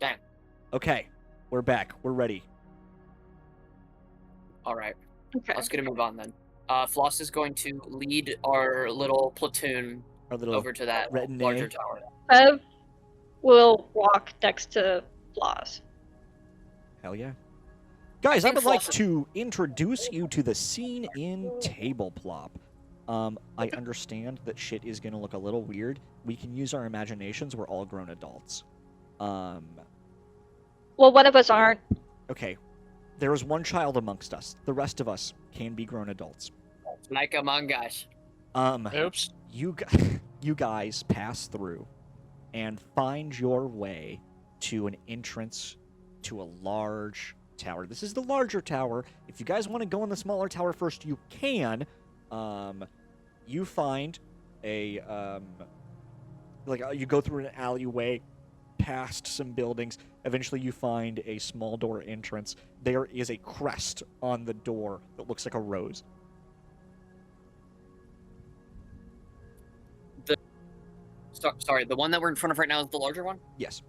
Damn. Okay, we're back. We're ready. All right. Okay. Let's get a move on then. Floss is going to lead our little platoon Our little over to that retin-A. larger tower. Bev will walk next to Floss. Hell yeah. Guys, I think would like Floss- to introduce you to the scene in Table Plop. I understand that shit is going to look a little weird. We can use our imaginations. We're all grown adults. Well, one of us aren't. Okay. There is one child amongst us. The rest of us can be grown adults. Like Among Us. Oops. You guys pass through and find your way to an entrance to a large tower. This is the larger tower. If you guys want to go in the smaller tower first, you can. You find a you go through an alleyway past some buildings. Eventually you find a small door entrance. There is a crest on the door that looks like a rose. Sorry, the one that we're in front of right now is the larger one? Yes.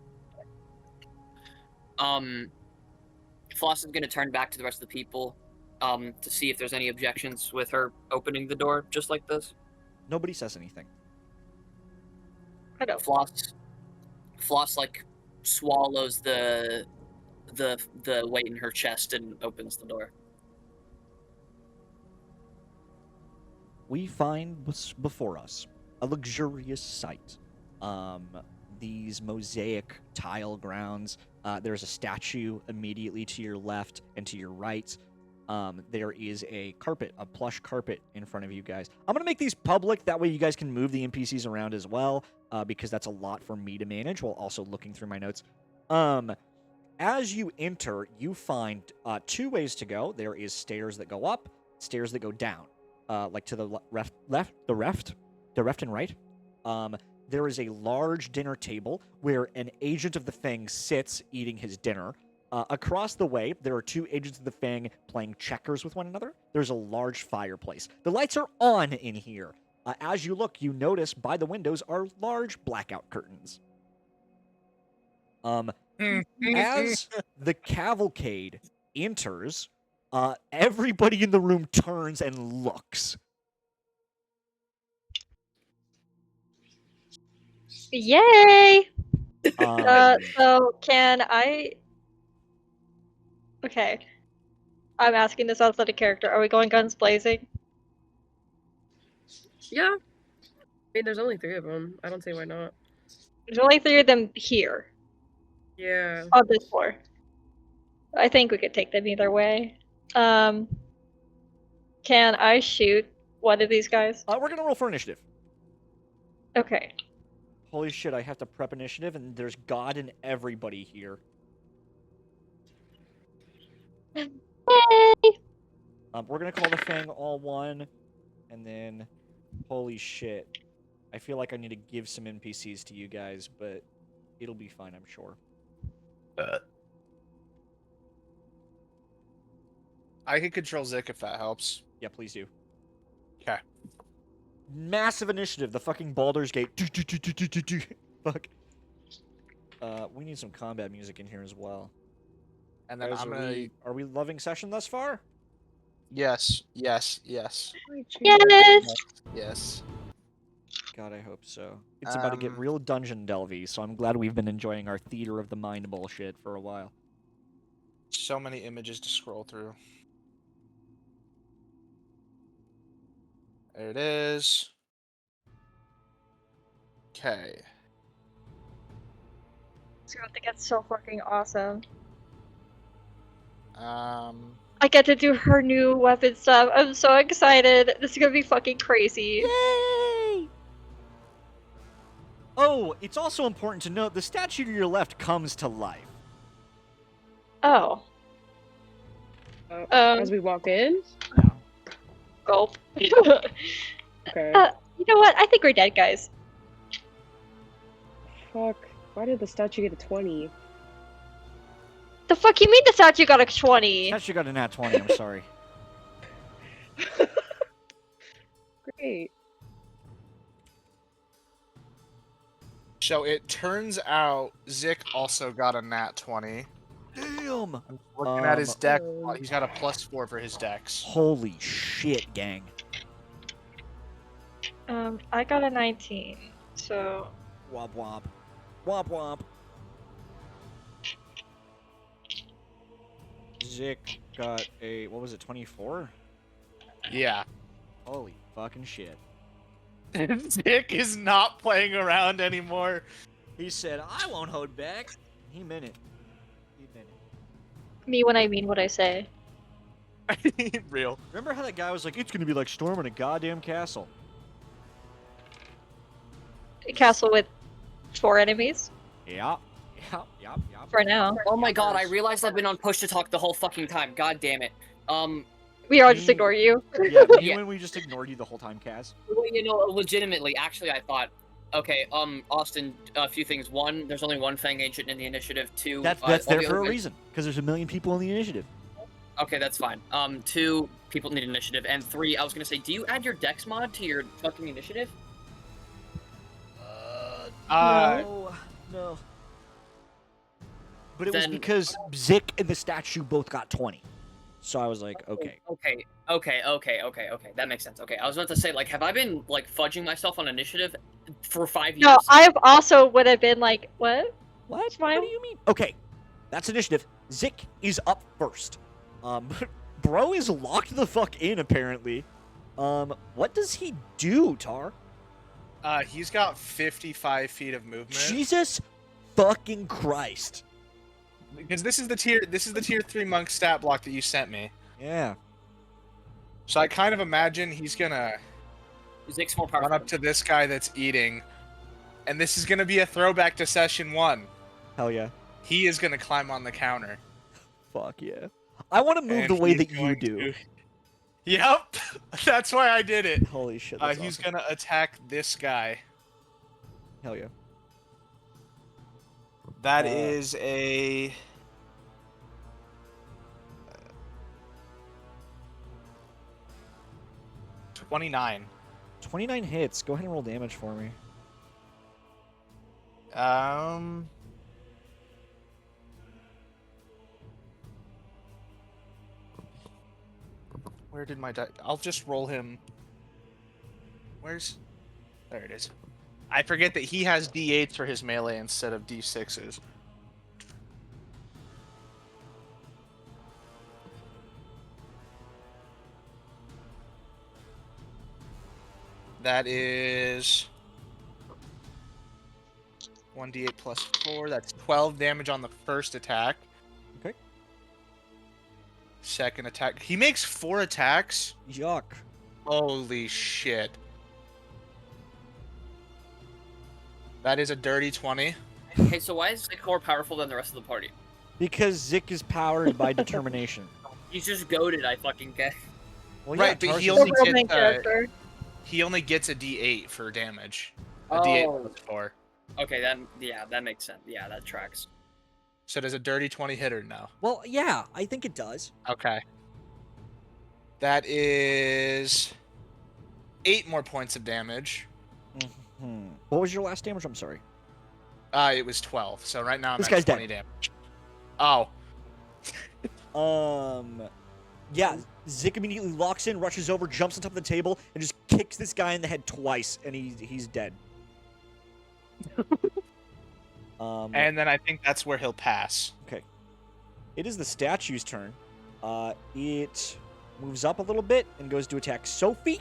Floss is going to turn back to the rest of the people to see if there's any objections with her opening the door just like this. Nobody says anything. I know. Floss like swallows the weight in her chest and opens the door. We find before us a luxurious sight. These mosaic tile grounds. There's a statue immediately to your left and to your right. There is a carpet, a plush carpet in front of you guys. I'm going to make these public. That way you guys can move the NPCs around as well, because that's a lot for me to manage while also looking through my notes. As you enter, you find two ways to go. There is stairs that go up, stairs that go down, like to the left and right. There is a large dinner table where an agent of the Fang sits eating his dinner. Across the way, there are two agents of the Fang playing checkers with one another. There's a large fireplace. The lights are on in here. As you look, you notice by the windows are large blackout curtains. As the cavalcade enters, everybody in the room turns and looks. Yay! So can I? Okay. I'm asking this outside of character. Are we going guns blazing? Yeah. I mean, there's only 3 of them. I don't see why not. There's only 3 of them here Yeah. on this floor. I think we could take them either way. Can I shoot one of these guys? We're gonna roll for initiative. Okay. Holy shit, I have to prep initiative, and there's God in everybody here. Yay! We're gonna call the Fang all one, and then, holy shit. I feel like I need to give some NPCs to you guys, but it'll be fine, I'm sure. I can control Zik if that helps. Yeah, please do. Okay. Massive initiative, the fucking Baldur's Gate. Fuck. We need some combat music in here as well. And then Guys, I'm gonna... are we loving session thus far? Yes, yes, yes, Yes! yes. God, I hope so. It's about to get real dungeon delvy, so I'm glad we've been enjoying our theater of the mind bullshit for a while. So many images to scroll through. There it is. Okay. I think that's so fucking awesome. I get to do her new weapon stuff. I'm so excited. This is gonna be fucking crazy. Yay! Oh, it's also important to note the statue to your left comes to life. Oh. As we walk in? Gulp. Okay. You know what? I think we're dead, guys. Fuck. Why did the statue get a 20? The fuck you mean the statue got a 20? Statue got a nat 20, I'm sorry. Great. So it turns out Zik also got a nat 20. Damn. Looking at his deck, Um, he's got a +4 for his dex. Holy shit, gang. I got a 19, so Womp womp. Womp womp. Zik got a, what was it, 24? Yeah. Holy fucking shit. Zik is not playing around anymore. He said, I won't hold back. He meant it. He meant it. me when I mean what I say. Real. Remember how that guy was like, it's gonna be like storming a goddamn castle? A castle with 4 enemies Yeah. Yep. for now. Oh my god, I realized I've been on push to talk the whole fucking time. God damn it. We all just ignore you. Yeah, me Yeah. when we just ignored you the whole time, Kaz. Well, you know, legitimately, actually, I thought, okay, Austin, a few things. One, there's only one Fang Ancient in the initiative. Two, That's all there the for other a guys- reason, because there's a million people in the initiative. Okay, that's fine. Two, people need initiative. And three, I was gonna say, do you add your Dex mod to your fucking initiative? No. But it was Then- because Zik and the statue both got 20. So I was like, okay. Okay. That makes sense. Okay, I was about to say, like, have I been, like, fudging myself on initiative for 5 years? No, I have also would have been like, what? What? Fine. What do you mean? Okay, that's initiative. Zik is up first. Bro is locked the fuck in, apparently. What does he do, Tar? He's got 55 feet of movement. Jesus fucking Christ. Because this is the tier 3 monk stat block that you sent me. Yeah. So I kind of imagine he's gonna Zik's more run powerful. up to this guy that's eating, and this is gonna be a throwback to session 1. Hell yeah. He is gonna climb on the counter. Fuck yeah. I want to move and the way he's that you going do. to- Yep, that's why I did it. Holy shit. That's He's awesome. gonna attack this guy. Hell yeah. That is a 29. 29 hits. Go ahead and roll damage for me. Where did my die? I'll just roll him. Where's? There it is. I forget that he has D8s for his melee instead of D6s. That is 1d8 plus 4. That's 12 damage on the first attack. Okay. Second attack. He makes 4 attacks. Yuck. Holy shit. That is a dirty 20. Hey, so why is Zik more powerful than the rest of the party? Because Zik is powered by determination. He's just goaded, I fucking guess. Well, Right, but Tarsus he is- only The real gets, main character. He only gets a D8 for damage. A Oh. D8 plus 4. Okay, that makes sense. Yeah, that tracks. So does a dirty 20 hit or no? Well, yeah, I think it does. Okay. That is 8 more points of damage. What was your last damage? I'm sorry. It was 12. So right now I'm This at guy's 20 damage. Oh. Yeah, Zik immediately locks in, rushes over, jumps on top of the table, and just kicks this guy in the head twice, and he's dead. And then I think that's where he'll pass. It is the statue's turn. It moves up a little bit and goes to attack Sophie.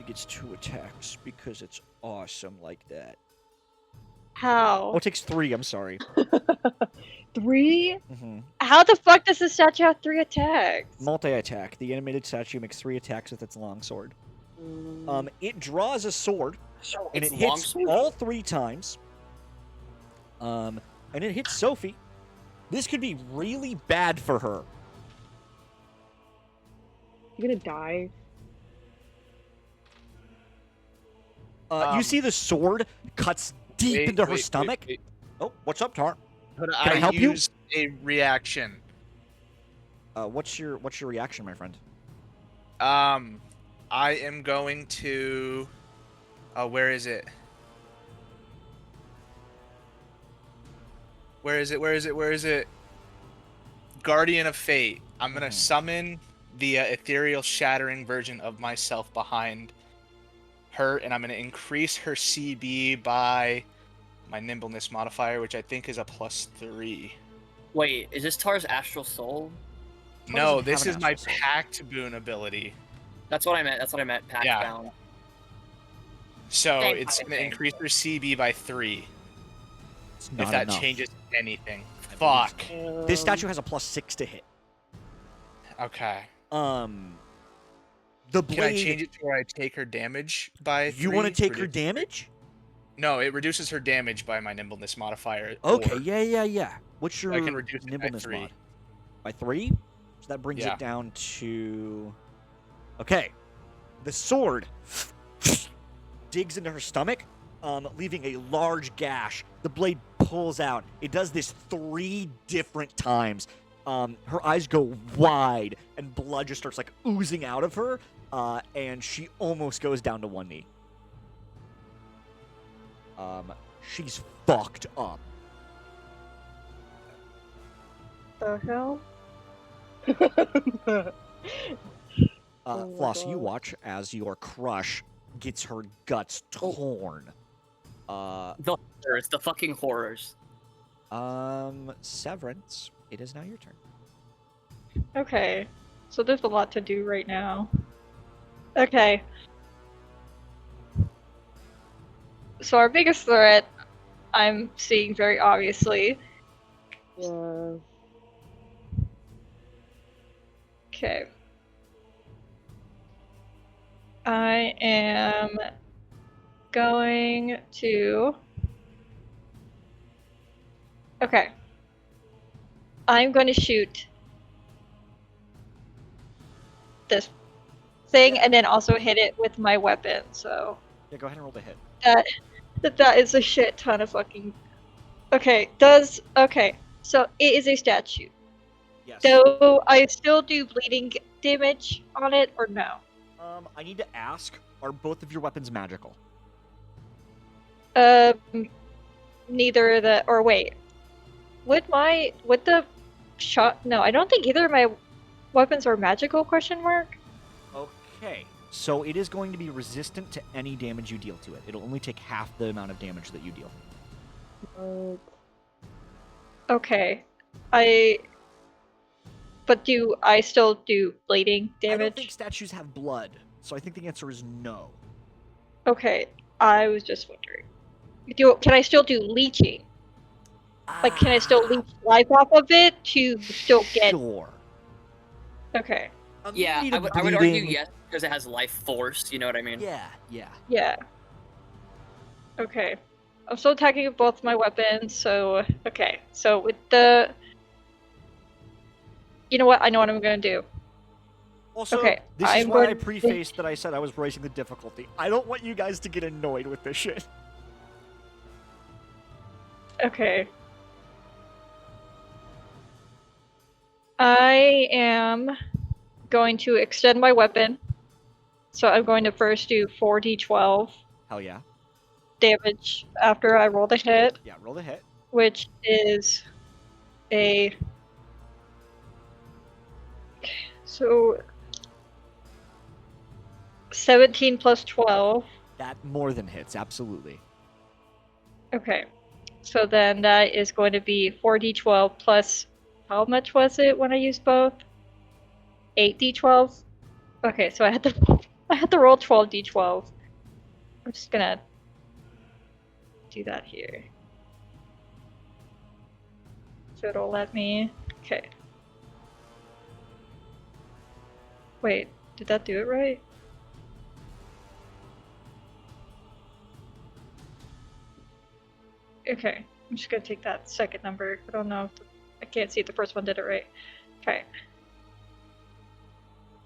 It gets 2 attacks because it's awesome like that. Oh, How? it takes 3. I'm sorry. 3? Mm-hmm. How the fuck does the statue have 3 attacks? Multi-attack. The animated statue makes 3 attacks with its longsword. It draws a sword, and It's it hits longsword? all 3 times. And it hits Sophie. This could be really bad for her. You gonna die? You see the sword cuts deep into her stomach. wait. Oh, what's up, Tar? Could Can I help you? use a reaction? What's your reaction, my friend? I am going to Where is it? Where is it? Where is it? Where is it? Guardian of Fate. I'm gonna summon the ethereal shattering version of myself behind her, and I'm gonna increase her CB by my nimbleness modifier, which I think is a +3. Wait, is this Tar's astral soul? No, doesn't have this an is my astral soul. pact boon ability. That's what I meant. That's what I meant. Pact Yeah. bound. So Dang, it's fucking gonna thing. increase her CB by 3. It's If not that enough. changes anything. I believe Fuck. This statue has a +6 to hit. Okay. The blade. Can I change it to where I take her damage by 3? You want to take her Reduce- damage? No, it reduces her damage by my nimbleness modifier. Okay, 4. yeah. What's your I can reduce it by nimbleness 3. mod? By 3? So that brings Yeah. it down to... Okay. The sword digs into her stomach, leaving a large gash. The blade pulls out. It does this 3 different times. Her eyes go wide, and blood just starts like oozing out of her, and she almost goes down to one knee. She's fucked up. The hell? Oh my Floss, you God. watch as your crush gets her guts torn. The horrors, the fucking horrors. Severance, it is now your turn. Okay, so there's a lot to do right now. Okay. So our biggest threat, I'm seeing very obviously. Yeah. Okay. I am going to... Okay. I'm going to shoot this thing and then also hit it with my weapon, so... Yeah, go ahead and roll the hit. That is a shit ton of fucking... Okay, okay, so it is a statue. Yes. So I still do bleeding damage on it, or no? I need to ask, are both of your weapons magical? Neither of the... Or wait. Would the shot... No, I don't think either of my weapons are magical, question mark? Okay. So it is going to be resistant to any damage you deal to it. It'll only take half the amount of damage that you deal. Okay. But do I still do bleeding damage? I don't think statues have blood, so I think the answer is no. Okay, I was just wondering. Can I still do leeching? Like, can I still leech life off of it to still get... Sure. Okay. Yeah, I Immediate would argue bleeding. yes, because it has life force, you know what I mean? Yeah. Yeah. Okay. I'm still attacking with both my weapons, so... Okay, so with the... You know what? I know what I'm gonna do. Also, Okay, this is I'm why I going to- prefaced that I said I was raising the difficulty. I don't want you guys to get annoyed with this shit. Okay. I am going to extend my weapon. So I'm going to first do 4d12 Hell yeah. damage after I roll the hit, Yeah, roll the hit. which is a... So 17 plus 12. That more than hits, absolutely. Okay. So then that is going to be 4d12 plus... How much was it when I used both? 8d12? Okay, so I had to roll 12d12. I'm just gonna do that here. So it'll let me... Okay. Wait, did that do it right? Okay, I'm just gonna take that second number. I don't know if I can't see if the first one did it right. Okay.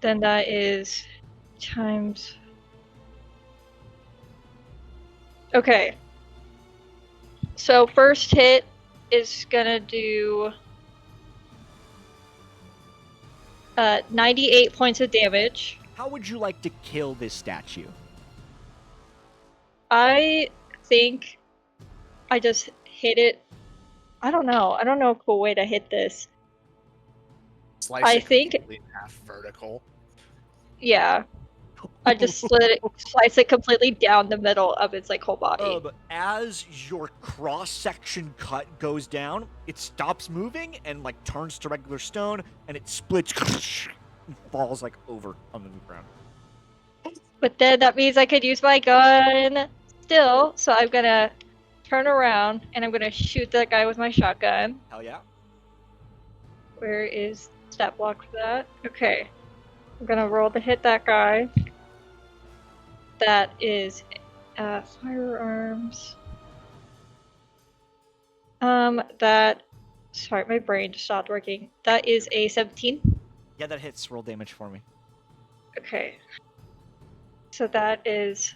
Then that is times... Okay. So first hit is gonna do 98 points of damage. How would you like to kill this statue? I think I just hit it. I don't know. I don't know a cool way to hit this. Slice I it think- completely in half vertical. Yeah. I just slice it completely down the middle of its like whole body. As your cross-section cut goes down, it stops moving and like turns to regular stone, and it splits and falls like over on the ground. But then that means I could use my gun still, so I'm gonna turn around and I'm gonna shoot that guy with my shotgun. Hell yeah. Where is stat block for that? Okay. I'm gonna roll to hit that guy. That is firearms. Sorry, my brain just stopped working. That is a 17. Yeah, that hits. Roll damage for me. Okay. So that is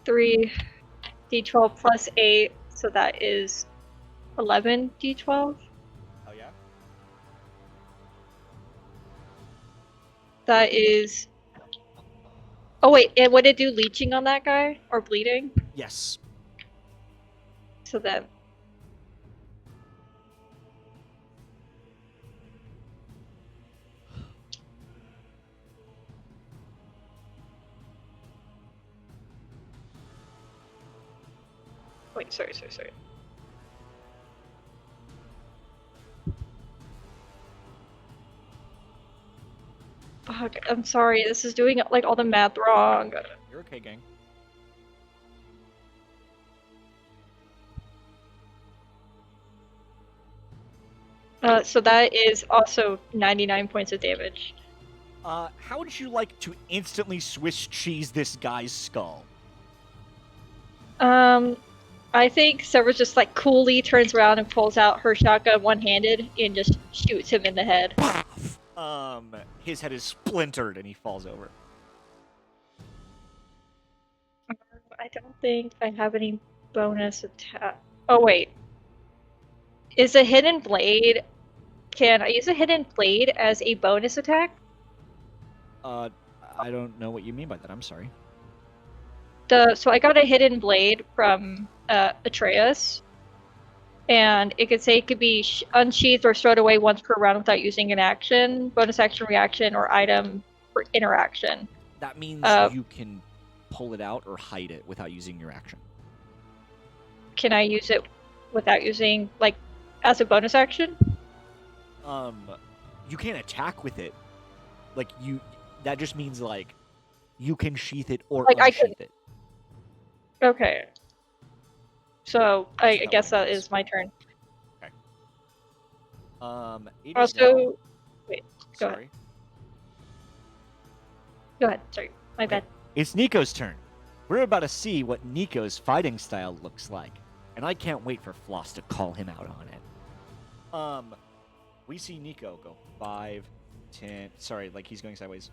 3d12 plus 8, so that is 11d12. Oh yeah. That is. Oh wait, and would it do leeching on that guy or bleeding? Yes. So then. Wait, sorry. Fuck, I'm sorry. This is doing like all the math wrong. You're okay, gang. So that is also 99 points of damage. How would you like to instantly Swiss cheese this guy's skull? I think Severus just like coolly turns around and pulls out her shotgun one-handed and just shoots him in the head. His head is splintered and he falls over. I don't think I have any bonus attack. Oh wait, is a hidden blade? Can I use a hidden blade as a bonus attack? I don't know what you mean by that. I'm sorry. So I got a hidden blade from Atreus, and it could say it could be unsheathed or stowed away once per round without using an action, bonus action, reaction, or item for interaction. That means you can pull it out or hide it without using your action. Can I use it without using, like, as a bonus action? You can't attack with it. Like, that just means, like, you can sheath it or Like, unsheath it. Okay. So I that guess what it that means? is my turn. It is now... Also, wait, go Sorry. Go ahead. Sorry, my bad. It's Nico's turn. We're about to see what Nico's fighting style looks like, and I can't wait for Floss to call him out on it. We see Nico go 5, 10, sorry, like he's going sideways,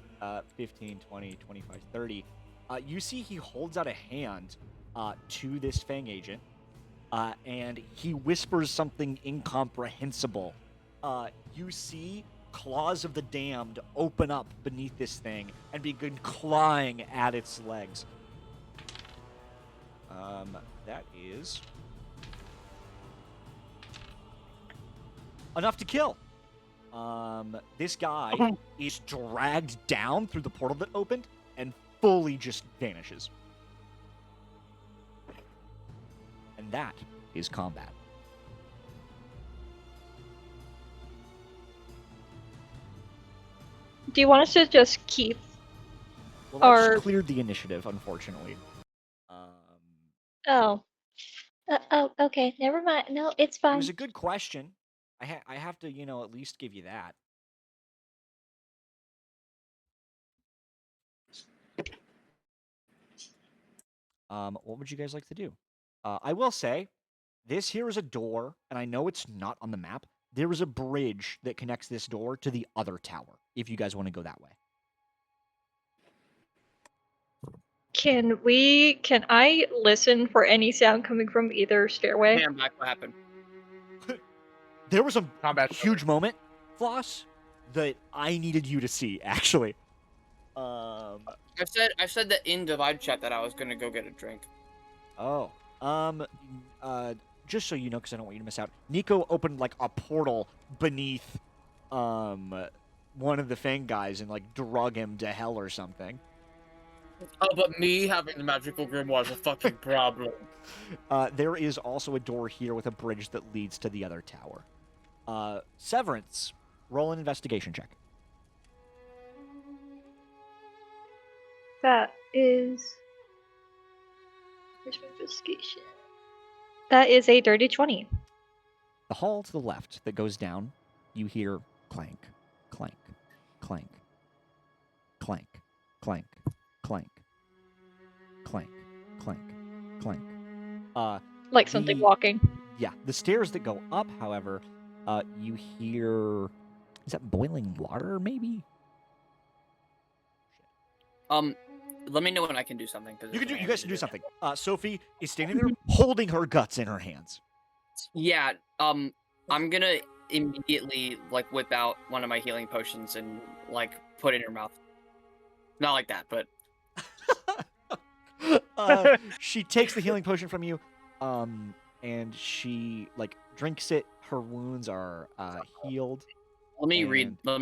15, 20, 25, 30. You see he holds out a hand to this Fang agent, and he whispers something incomprehensible. You see claws of the damned open up beneath this thing and begin clawing at its legs. That is enough to kill. This guy is dragged down through the portal that opened and fully just vanishes. And that is combat. Do you want us to just keep? Well, that Or- just cleared the initiative, unfortunately. Oh. Oh, okay. Never mind. No, it's It fine. was a good question. I have to, at least give you that. What would you guys like to do? I will say, this here is a door, and I know it's not on the map. There is a bridge that connects this door to the other tower, if you guys want to go that way. Can I listen for any sound coming from either stairway? Damn, back what happened? There was a Combat huge moment, Floss, that I needed you to see, actually. I said that in Divide Chat that I was gonna go get a drink. Oh. Just so you know, because I don't want you to miss out. Nico opened like a portal beneath, one of the Fang guys and like drug him to hell or something. Oh, but me having the magical grimoire is a fucking problem. There is also a door here with a bridge that leads to the other tower. Severance, roll an investigation check. That is. Where's my investigation? That is a dirty 20. The hall to the left that goes down, you hear clank, clank, clank, clank, clank, clank, clank, clank, clank. Like something The- walking. Yeah, the stairs that go up, however, you hear. Is that boiling water, maybe? Let me know when I can do something. 'Cause You there's guys something can do I something. Sophie is standing there holding her guts in her hands. Yeah, I'm gonna immediately like whip out one of my healing potions and like put it in her mouth. Not like that, but She takes the healing potion from you, and she like drinks it. Her wounds are healed. let me read. And- Let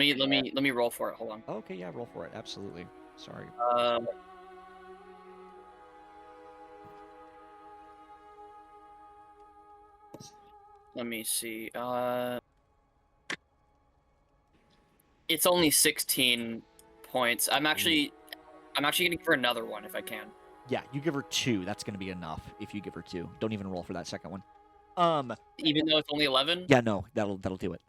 me roll for it. Hold on. Okay, yeah, roll for it. Absolutely. Sorry. Let me see. It's only 16 points. I'm actually gonna give her another one if I can. Yeah, you give her 2. That's gonna be enough if you give her 2. Don't even roll for that second one. Even though it's only 11. Yeah, no, that'll do it.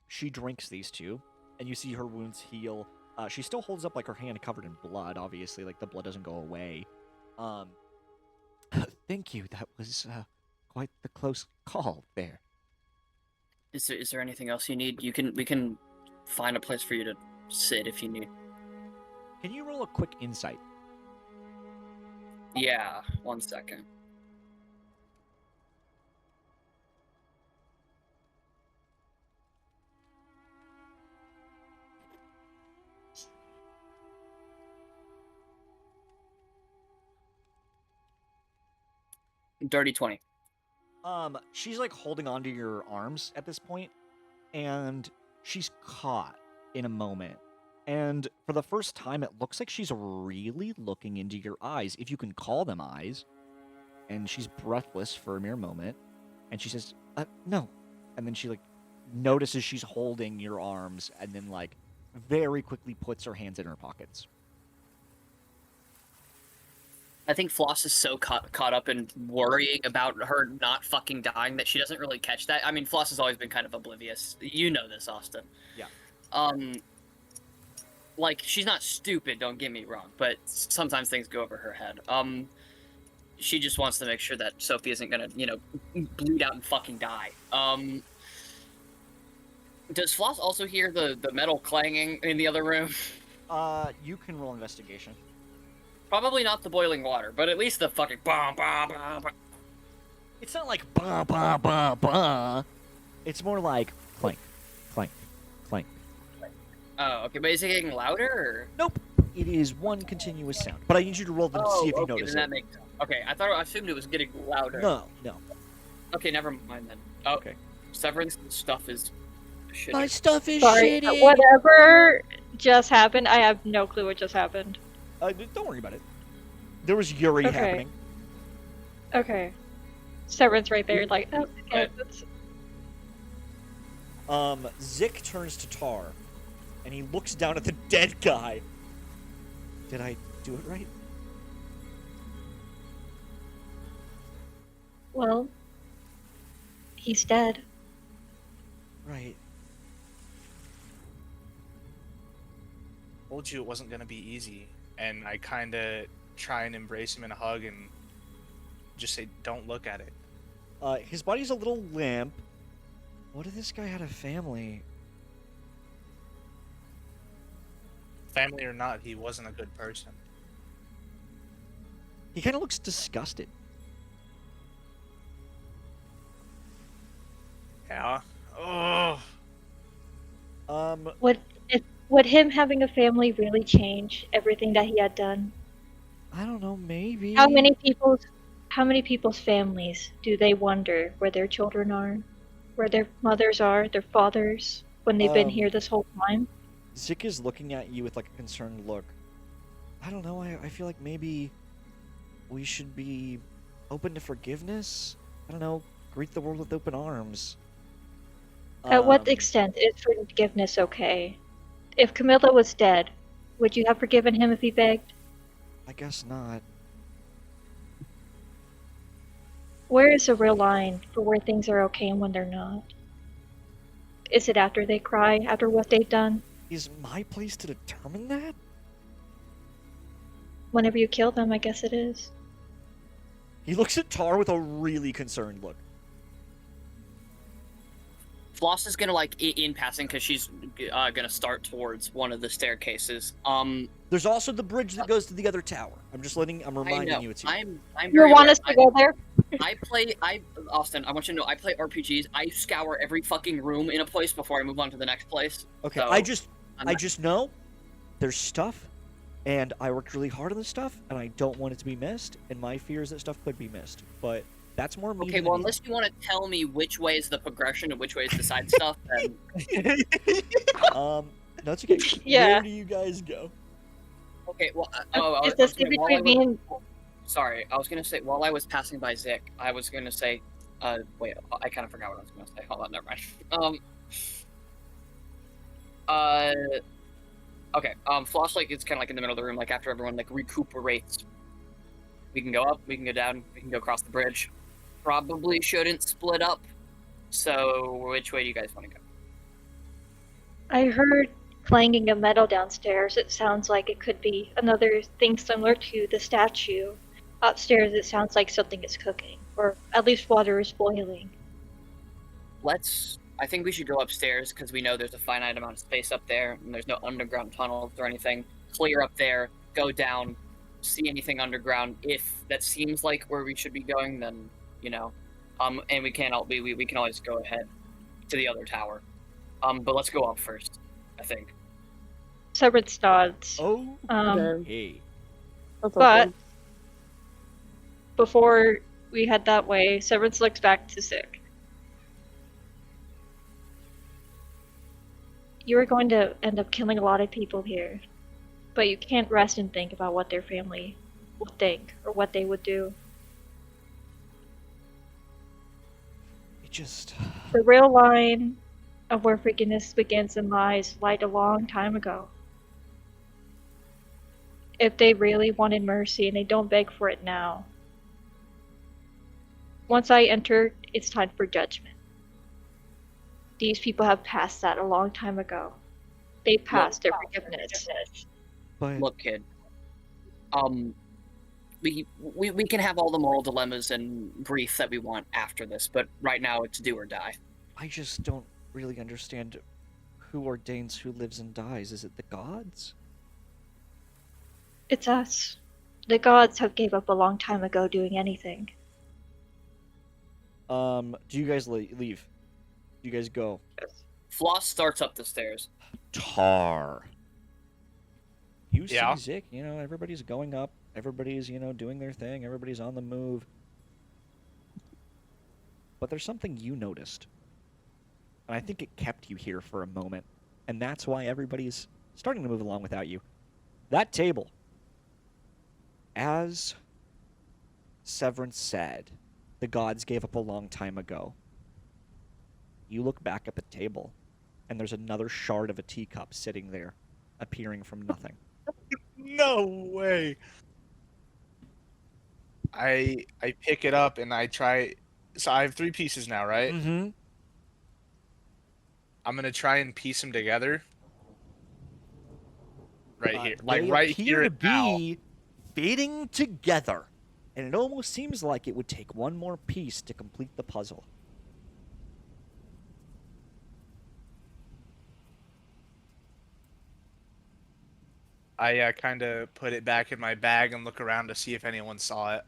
She drinks these 2, and you see her wounds heal. She still holds up like her hand covered in blood. Obviously, like the blood doesn't go away. Thank you. That was quite the close call there. Is there anything else you need? We can find a place for you to sit if you need. Can you roll a quick insight? Yeah, 1 second. Dirty 20. She's like holding onto your arms at this point, and she's caught in a moment. And for the first time, it looks like she's really looking into your eyes, if you can call them eyes. And she's breathless for a mere moment, and she says, "No," and then she like notices she's holding your arms, and then like very quickly puts her hands in her pockets. I think Floss is so caught up in worrying about her not fucking dying that she doesn't really catch that. I mean, Floss has always been kind of oblivious. You know this, Austin. Yeah. Like, she's not stupid, don't get me wrong, but sometimes things go over her head. She just wants to make sure that Sophie isn't gonna, bleed out and fucking die. Does Floss also hear the metal clanging in the other room? You can roll investigation. Probably not the boiling water, but at least the fucking bah, bah, bah, bah. It's not like ba ba ba ba. It's more like clank, clank, clank. Oh, okay, but is it getting louder, or? Nope. It is one continuous sound. But I need you to roll them to see if you okay, notice then it. that makes sense. Okay, I assumed it was getting louder. No. Okay, never mind then. Oh, Okay. Severance stuff is shitty. My stuff is Sorry, shitty. whatever just happened, I have no clue what just happened. Don't worry about it. There was Yuri Okay. happening. Okay. Severance right there, like, oh, okay, that's... Zik turns to Tar, and he looks down at the dead guy. Did I do it right? Well, he's dead. Right. Told you it wasn't gonna be easy, and I kind of try and embrace him in a hug and just say, "Don't look at it." His body's a little limp. What if this guy had a family? Family or not, he wasn't a good person. He kind of looks disgusted. Yeah. Oh. What if Would him having a family really change everything that he had done? I don't know, maybe. How many people's families do they wonder where their children are, where their mothers are, their fathers, when they've been here this whole time? Zik is looking at you with like a concerned look. I don't know, I feel like maybe we should be open to forgiveness? I don't know, greet the world with open arms. At what extent is forgiveness okay? If Camilla was dead, would you have forgiven him if he begged? I guess not. Where is the real line for where things are okay and when they're not? Is it after they cry, after what they've done? Is my place to determine that? Whenever you kill them, I guess it is. He looks at Tar with a really concerned look. Floss is gonna like in passing because she's gonna start towards one of the staircases. There's also the bridge that goes to the other tower. I'm reminding you it's here. I'm You very want aware. us to go there? Austin, I want you to know, I play RPGs. I scour every fucking room in a place before I move on to the next place. Okay, So, I just I'm I not- just know there's stuff, and I worked really hard on this stuff, and I don't want it to be missed, and my fear is that stuff could be missed. But that's more me Okay, than well, anything. unless you want to tell me which way is the progression and which way is the side stuff, then No, it's okay. Yeah. Where do you guys go? okay. Well, Is this in between me and... sorry, I was gonna say while I was passing by Zik, I was gonna say, wait, I kind of forgot what I was gonna say. Hold on, never mind. Okay. Floss like it's kind of like in the middle of the room, like after everyone like recuperates. We can go up, we can go down, we can go across the bridge. Probably shouldn't split up. So which way do you guys want to go? I heard clanging of metal downstairs. It sounds like it could be another thing similar to the statue. Upstairs, it sounds like something is cooking, or at least water is boiling. I think we should go upstairs because we know there's a finite amount of space up there, and there's no underground tunnels or anything. Clear up there, go down, see anything underground. If that seems like where we should be going, then and we can we can always go ahead to the other tower. But let's go up first, I think. Severance nods. Oh, Okay. hey. That's But awesome. before we head that way, Severance looks back to Sick. You are going to end up killing a lot of people here, but you can't rest and think about what their family would think or what they would do. It just The real line of where forgiveness begins and lies lied a long time ago. If they really wanted mercy and they don't beg for it now. Once I enter, it's time for judgment. These people have passed that a long time ago. They passed their forgiveness. but Look, kid. We can have all the moral dilemmas and grief that we want after this, but right now it's do or die. I just don't really understand who ordains who lives and dies. Is it the gods? It's us. The gods have gave up a long time ago doing anything. Do you guys leave? Do you guys go? Floss starts up the stairs. Tar. You Yeah. see Zik, everybody's going up. Everybody's, doing their thing. Everybody's on the move. But there's something you noticed. And I think it kept you here for a moment. And that's why everybody's starting to move along without you. That table. As Severance said, the gods gave up a long time ago. You look back at the table, and there's another shard of a teacup sitting there, appearing from nothing. No way. I pick it up and I try. So I have 3 pieces now, right? Mm-hmm. I'm gonna try and piece them together. Right here, like They right appear here to and now. be fitting together, and it almost seems like it would take one more piece to complete the puzzle. I kind of put it back in my bag and look around to see if anyone saw it.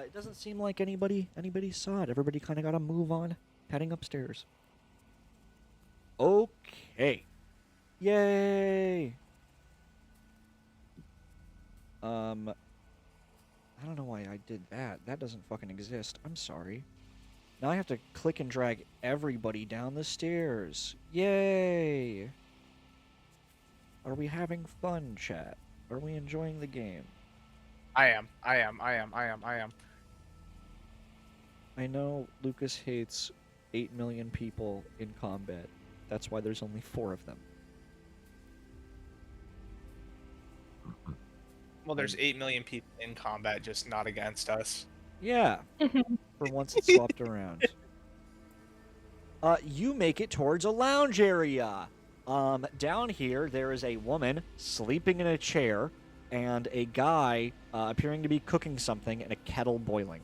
It doesn't seem like anybody saw it. Everybody kind of got a move on, heading upstairs. Okay. Yay! I don't know why I did that. That doesn't fucking exist. I'm sorry. Now I have to click and drag everybody down the stairs. Yay! Are we having fun, chat? Are we enjoying the game? I am. I know Lucas hates 8 million people in combat. That's why there's only 4 of them. Well, there's 8 million people in combat, just not against us. Yeah. For once it swapped around. You make it towards a lounge area. Down here, there is a woman sleeping in a chair and a guy appearing to be cooking something in a kettle boiling.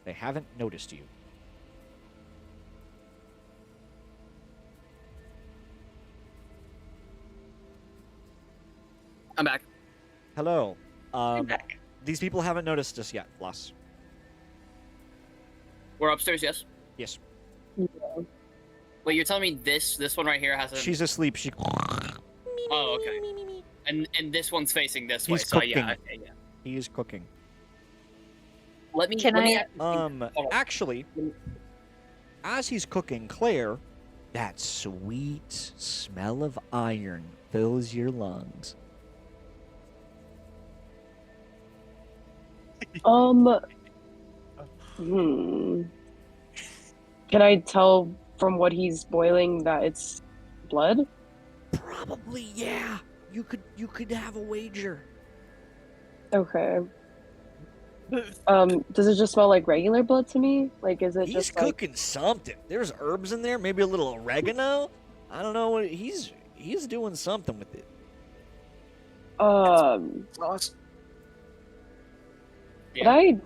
They haven't noticed you. I'm back. Hello. I'm back. These people haven't noticed us yet, Floss. We're upstairs, yes? Yes. Wait, you're telling me this one right here has a... She's asleep. She... Oh, okay. And this one's facing this way, He's so cooking. yeah, okay, yeah. He is cooking. Let me... Can let me I- actually think- hold on. Actually, as he's cooking, Claire, that sweet smell of iron fills your lungs. Hmm. Can I tell from what he's boiling that it's blood? Probably, yeah. You could have a wager. Okay. Does it just smell like regular blood to me? Like, is it He's just like... cooking something. There's herbs in there, maybe a little oregano. I don't know what he's doing something with it. Floss. Could I...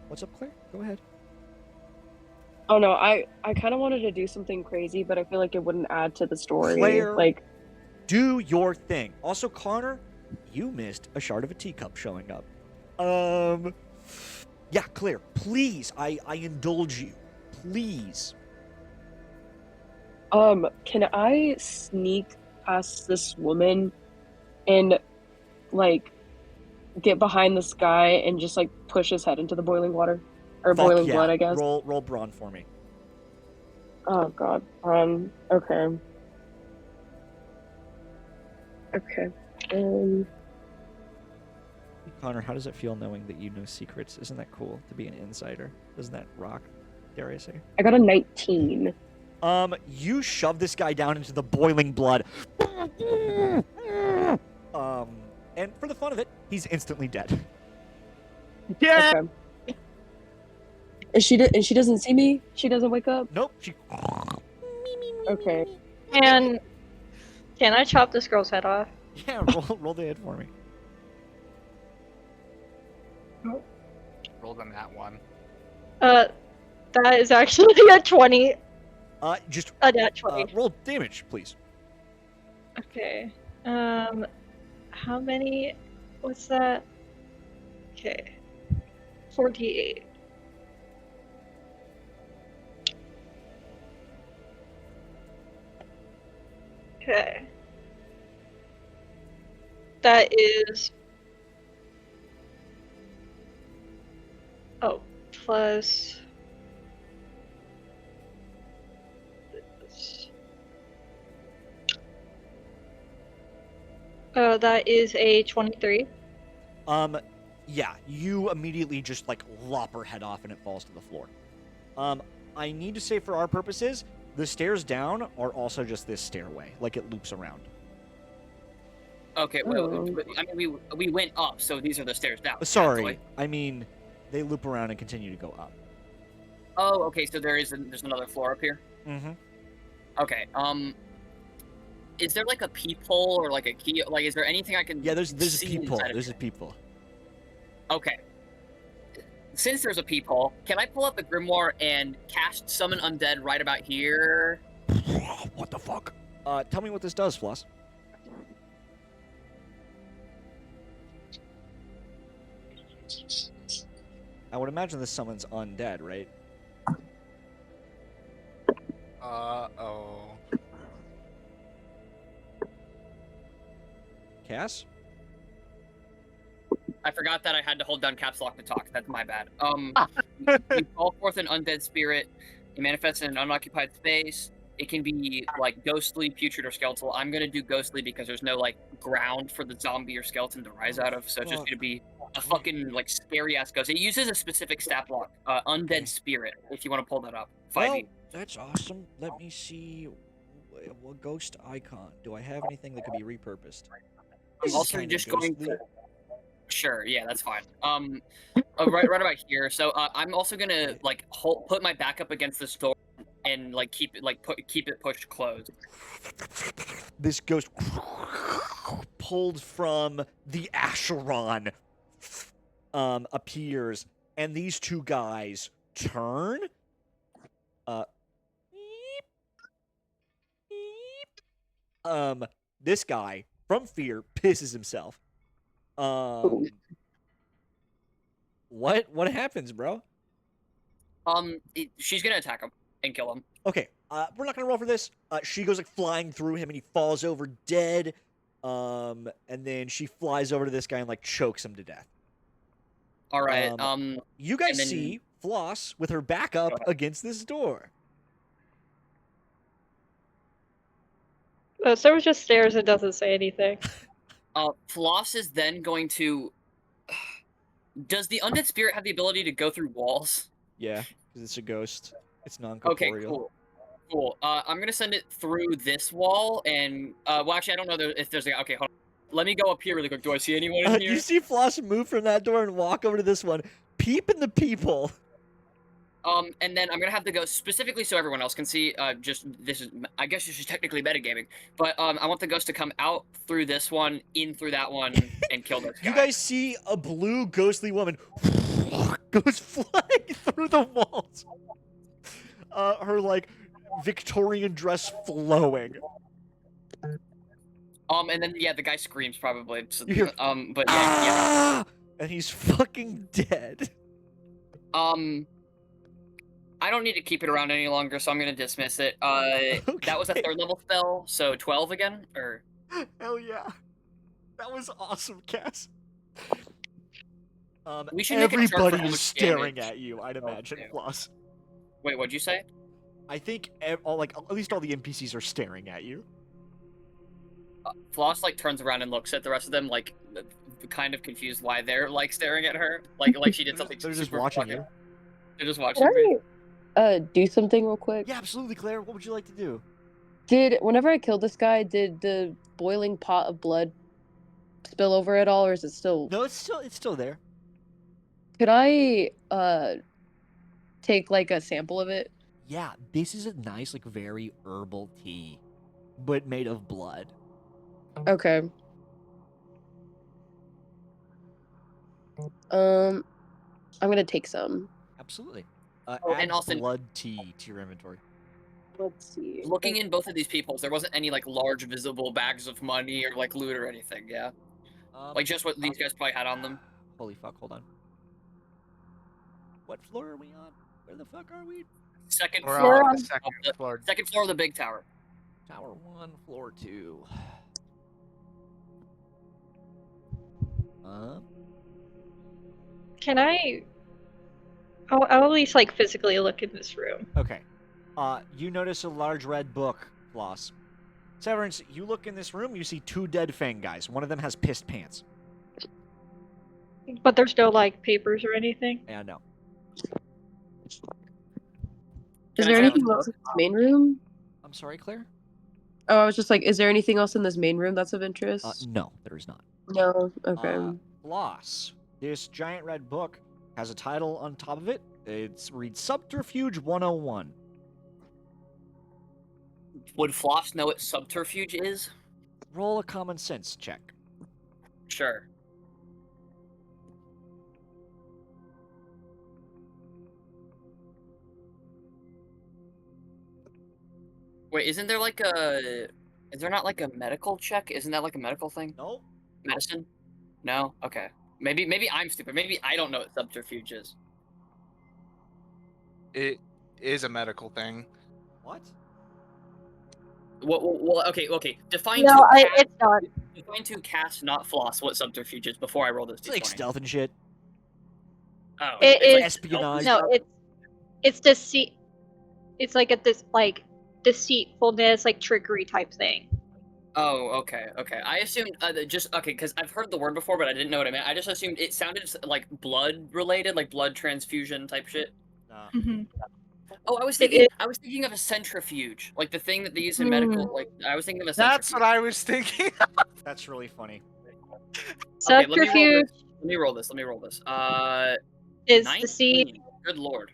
What's up, Claire? Go ahead. Oh no, I kind of wanted to do something crazy, but I feel like it wouldn't add to the story. Claire. Like, Do your thing. Also, Connor, you missed a shard of a teacup showing up. Yeah, Claire, please, I indulge you. Please. can I sneak past this woman and, like, get behind this guy and just, like, push his head into the boiling water? Or Fuck boiling yeah. blood, I guess. Roll brawn for me. Oh, God. Okay. Okay. Connor, how does it feel knowing that you know secrets? Isn't that cool to be an insider? Doesn't that rock? Dare I say? I got a 19. You shove this guy down into the boiling blood. And for the fun of it, he's instantly dead. Yeah. Okay. And she doesn't see me? She doesn't wake up? Nope. She. Okay. And can I chop this girl's head off? Yeah, roll the head for me. Rolled on that one. That is actually a 20. Just A nat 20. roll damage, please. Okay. How many? What's that? Okay. 48. Okay. That is. Oh, plus. That is a 23. Yeah, you immediately just like lop her head off and it falls to the floor. I need to say for our purposes, the stairs down are also just this stairway, like it loops around. Okay, Oh. I mean, we went up, so these are the stairs down. Sorry, actually. I mean, they loop around and continue to go up. Oh, okay, so there's another floor up here? Mm-hmm. Okay, is there like a peephole or like a key? Like, is there anything I can Yeah, there's a see peephole. inside of There's a here? peephole. Okay. Since there's a peephole, can I pull up the grimoire and cast Summon Undead right about here? What the fuck? Tell me what this does, Floss. I would imagine this summons undead, right? Uh-oh. Cass? I forgot that I had to hold down caps lock to talk. That's my bad. You call forth an undead spirit. It manifests in an unoccupied space. It can be like ghostly, putrid, or skeletal. I'm gonna do ghostly because there's no like ground for the zombie or skeleton to rise out of. So it's just gonna be a fucking like scary ass ghost. It uses a specific stat block, undead Okay. spirit. If you want to pull that up, 5e. Well, that's awesome. Let me see. What ghost icon? Do I have anything that could be repurposed? I'm This is also kinda just going ghostly. to. Sure, yeah, that's fine. Right about here. So I'm also gonna like put my back up against this door and like keep it pushed closed. This ghost pulled from the Acheron appears, and these two guys turn. This guy from fear pisses himself. What happens, bro? She's gonna attack him and kill him. Okay, we're not gonna roll for this. She goes like flying through him, and he falls over dead. And then she flies over to this guy and like chokes him to death. All right. You guys then- see Floss with her back up ahead. against this door. Oh, so it just stares and doesn't say anything. Floss is then going to. Does the undead spirit have the ability to go through walls? Yeah, because it's a ghost. It's Okay, non-corporeal. cool. I'm gonna send it through this wall, and well, actually, I don't know if there's a. Okay, hold on. Let me go up here really quick. Do I see anyone in here? You see Floss move from that door and walk over to this one, peep in the people. And then I'm gonna have to go specifically so everyone else can see. Just this is, I guess this is technically metagaming, but I want the ghost to come out through this one, in through that one, and kill this guy. You guys see a blue ghostly woman goes flying through the walls. Her like Victorian dress flowing. And then yeah, the guy screams probably. So, You hear, but yeah. And he's fucking dead. I don't need to keep it around any longer, so I'm gonna dismiss it. That was a Okay. 3rd level spell, so 12 again, or Hell yeah. That was awesome, Cass. We should make a chart for Everybody how is much staring damage. at you, I'd imagine, Okay. Floss. Wait, what'd you say? I think at least all the NPCs are staring at you. Floss like turns around and looks at the rest of them, like kind of confused why they're like staring at her, like she did something. They're just super watching fucking- you. They're just watching Can me. I do something real quick? Yeah, absolutely, Claire. What would you like to do? Whenever I killed this guy, did the boiling pot of blood spill over at all, or is it still? No, it's still there. Could I take like a sample of it? Yeah, this is a nice, like, very herbal tea, but made of blood. Okay. I'm gonna take some. Absolutely. Oh, add and also- blood tea to your inventory. Let's see. Looking in both of these people's, there wasn't any like large visible bags of money or like loot or anything. Yeah, like just what these guys probably had on them. Holy fuck! Hold on. What floor are we on? Where the fuck are we? Second We're floor. on Of the second the, floor. second floor of the big tower. Tower 1, floor 2. Can I? I'll at least like physically look in this room. Okay. You notice a large red book, Floss. Severance, you look in this room, you see 2 dead Fang guys. One of them has pissed pants. But there's no like papers or anything. Yeah, no. Is Can I there check anything the else in this main room? I'm sorry, Claire? Oh, I was just like, is there anything else in this main room that's of interest? No, there is not. No. Okay. Floss, this giant red book has a title on top of it. It reads Subterfuge 101. Would Floss know what subterfuge is? Roll a common sense check. Sure. Wait, isn't there like a? Is there not like a medical check? Isn't that like a medical thing? No? Medicine? No. Okay. Maybe I'm stupid. Maybe I don't know what subterfuge is. It is a medical thing. What? Well, okay. Define No, to cast. it's not. Define to cast, not floss. What subterfuge is before I roll this It's like d20. stealth and shit. Oh, It it's like is espionage. no, it's deceit. It's like deceitfulness, like trickery type thing. Oh, okay. I assumed just okay because I've heard the word before, but I didn't know what it meant. I just assumed it sounded like blood related, like blood transfusion type shit. Nah. Mm-hmm. Oh, I was It thinking. is- I was thinking of a centrifuge, like the thing that they use in medical. Like I was thinking of a That's centrifuge. what I was thinking. That's really funny. Okay, let me roll Subterfuge this. Let me roll this. is 19. deceit. Good lord.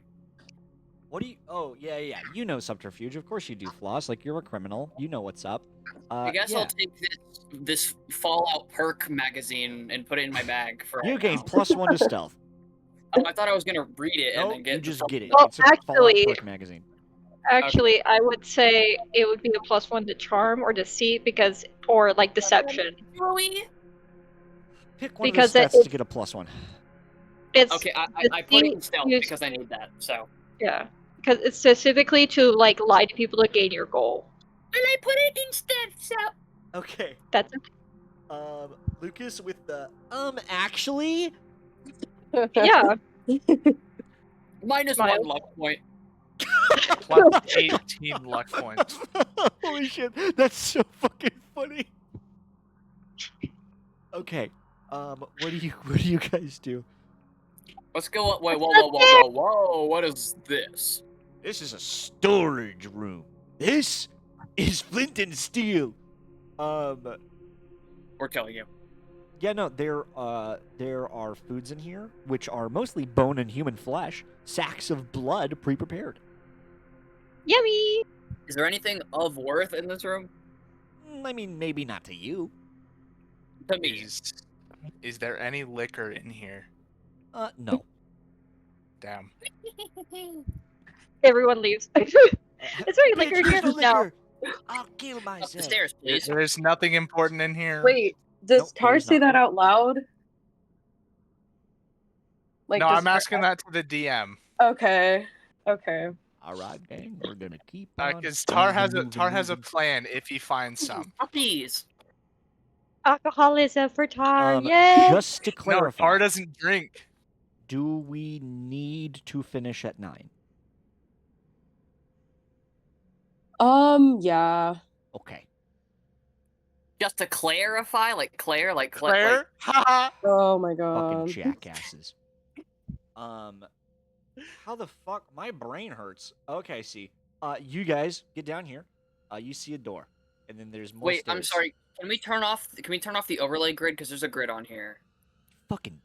What do you? Oh, yeah. You know subterfuge. Of course you do, Floss. Like you're a criminal. You know what's up. I guess yeah. I'll take this Fallout perk magazine and put it in my bag for. You right gain now. +1 to stealth. I thought I was gonna read it and No, then get. you just get it. Well, It's a Fallout actually- perk magazine. Actually, I would say it would be a +1 to charm or deceit or like deception. Really? Pick one Because of the stats it- to get a +1. It's Okay, I put it in deceit stealth used- because I need that. So. yeah, because it's specifically to like lie to people to gain your goal. And I put it in stealth. So. Okay. That's Lucas with the actually. yeah. Minus Smile. 1 luck point. Plus 18 luck points. Holy shit, that's so fucking funny. Okay. What do you guys do? Let's go. Wait, whoa! What is this? This is a storage room. This is flint and steel. We're killing you. Yeah, no, there are foods in here which are mostly bone and human flesh, sacks of blood pre-prepared. Yummy. Is there anything of worth in this room? I mean, maybe not to you. To me. Is there any liquor in here? No. Damn. Everyone leaves. Is there any liquor Bitch, here? where's the No. liquor? I'll kill Up the myself. stairs, please. There's nothing important in here. Wait, does Nope, Tar there's say not. that out loud? Like, No, does I'm Tar- asking that to the DM. Okay. All right, gang, we're gonna keep on. Because Tar has a moving. plan if he finds some. Puppies. Alcoholism for Tar. Yay. Just to No, clarify, Tar doesn't drink. do we need to finish at 9? Yeah. Okay. Just to clarify, like Claire, like Claire? Haha. Oh my Fucking god. jackasses. How the fuck? My brain hurts. Okay, see. You guys get down here. You see a door, and then there's more Wait, I'm stairs. sorry. Can we turn off the overlay grid because there's a grid on here? Fucking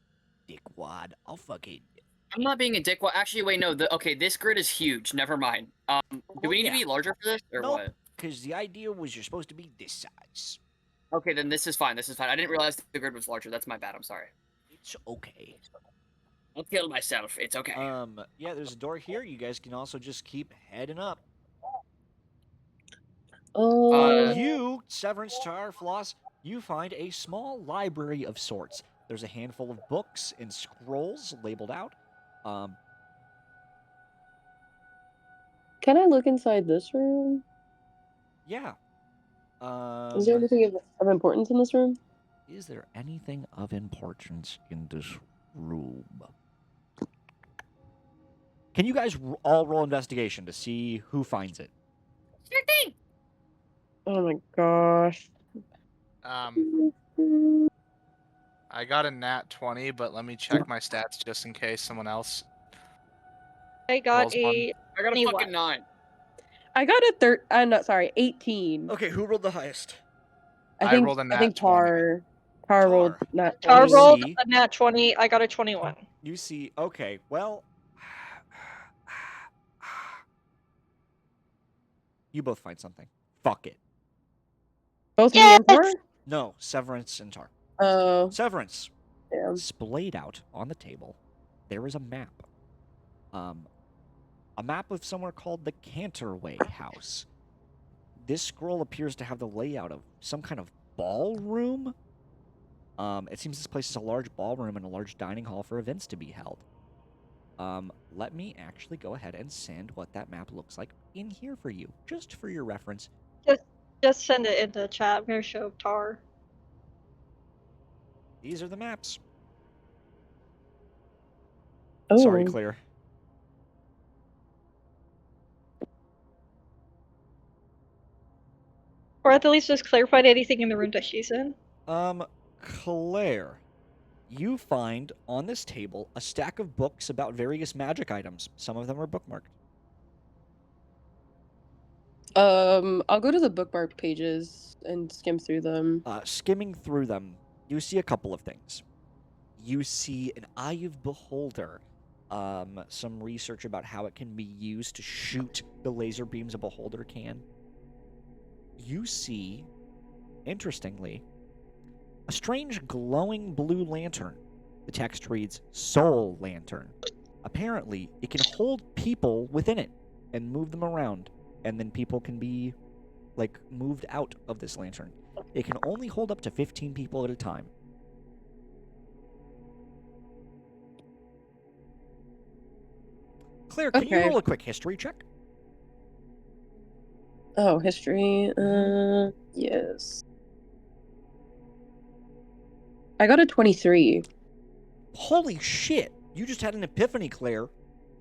dickwad. I'll fucking. I'm not being a dick. Well, actually, wait, no. Okay, this grid is huge. Never mind. Do we need to be larger for this or Nope. what? Because the idea was you're supposed to be this size. Okay, then this is fine. I didn't realize the grid was larger. That's my bad. I'm sorry. It's okay. I'll kill myself. It's okay. Yeah, there's a door here. You guys can also just keep heading up. You, Severance, Tar, Floss, you find a small library of sorts. There's a handful of books and scrolls labeled out. Can I look inside this room? Yeah. Is there anything of importance in this room? Is there anything of importance in this room? Can you guys all roll investigation to see who finds it? Sure thing. Oh my gosh. I got a nat 20, but let me check my stats just in case someone else. I got Rolls one. a I got a 21. fucking 9. I got a 18. Okay, who rolled the highest? I rolled a nat I think 20. Tar rolled Tar. not Tar You rolled see- a nat 20. I got a 21. You see, okay, well. You both find something. Fuck it. both me Yes! and Tar? No, Severance and Tar. Oh, Severance. damn. Splayed out on the table, there is a map. A map of somewhere called the Canterway House. This scroll appears to have the layout of some kind of ballroom. It seems this place is a large ballroom and a large dining hall for events to be held. Let me actually go ahead and send what that map looks like in here for you, just for your reference. Just send it in the chat. I'm gonna show Tar. These are the maps. Oh, Sorry, Claire. Or at the least just clarified anything in the room that she's in. Claire, you find on this table a stack of books about various magic items. Some of them are bookmarked. I'll go to the bookmark pages and skim through them. Skimming through them, you see a couple of things. You see an Eye of Beholder, some research about how it can be used to shoot the laser beams a beholder can. You see, interestingly, a strange glowing blue lantern. The text reads Soul Lantern. Apparently, it can hold people within it and move them around, and then people can be, like, moved out of this lantern. It can only hold up to 15 people at a time. Claire, can you Okay. roll a quick history check? Oh, history. Yes. I got a 23. Holy shit! You just had an epiphany, Claire.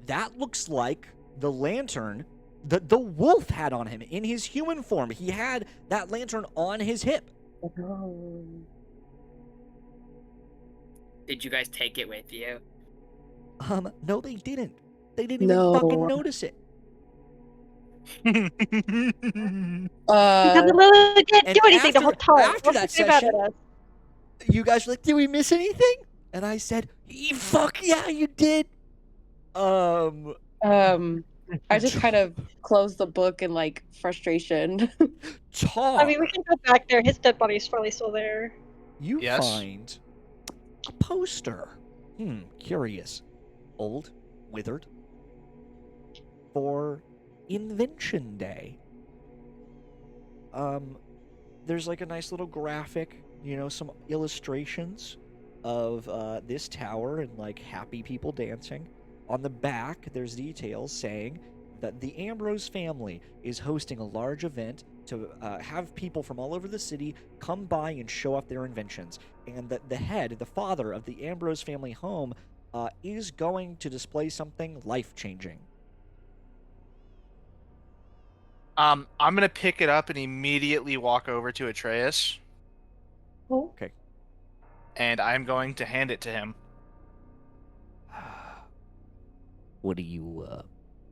That looks like the lantern that the wolf had on him in his human form. He had that lantern on his hip. Oh. Did you guys take it with you? No, they didn't. They didn't even fucking notice it. Because Lily didn't and do anything the whole time. after that What's so bad session, at us? you guys were like, "Did we miss anything?" And I said, "Fuck yeah, you did." I just kind of closed the book in like frustration. Tar. I mean, we can go back there. His dead body's probably still there. You Yes. find a poster. Curious. Old, withered. For Invention Day. There's like a nice little graphic, some illustrations of this tower and like happy people dancing. On the back, there's details saying that the Ambrose family is hosting a large event to have people from all over the city come by and show off their inventions. And that the father of the Ambrose family home, is going to display something life-changing. I'm gonna pick it up and immediately walk over to Atreus. Oh. Okay. And I'm going to hand it to him. What do you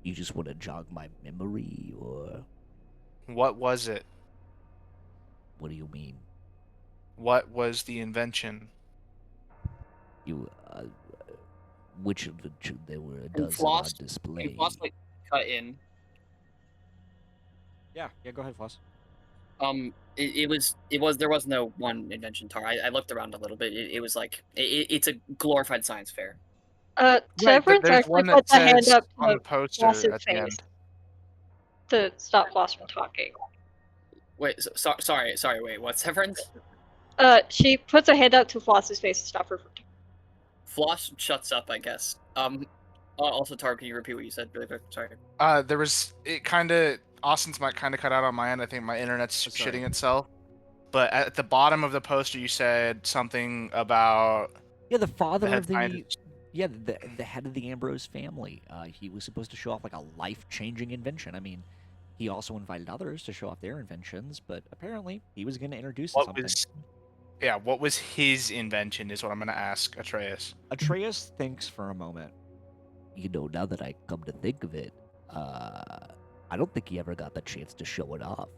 just want to jog my memory, or What was it? what do you mean? What was the invention? You, which invention? There were a And dozen Floss, on display. Floss like cut in. Yeah, go ahead, Floss. There was no one invention tar. I looked around a little bit. It was like it's a glorified science fair. Severance there's actually one that puts a hand says up on the to poster Floss's at the face end. to stop Floss from talking. Wait, sorry. Wait, what, Severance? She puts a hand out to Floss's face to stop her from talking. Floss shuts up, I guess. Also, Tar, can you repeat what you said really quick? Sorry. There was Austin's mic kind of cut out on my end. I think my internet's Sorry. shitting itself. But at the bottom of the poster, you said something about Yeah, the father head of the scientist. the head of the Ambrose family. He was supposed to show off like a life-changing invention. I mean, he also invited others to show off their inventions, but apparently he was going to introduce something. What was his invention is what I'm going to ask Atreus. Atreus thinks for a moment. Now that I come to think of it, I don't think he ever got the chance to show it off.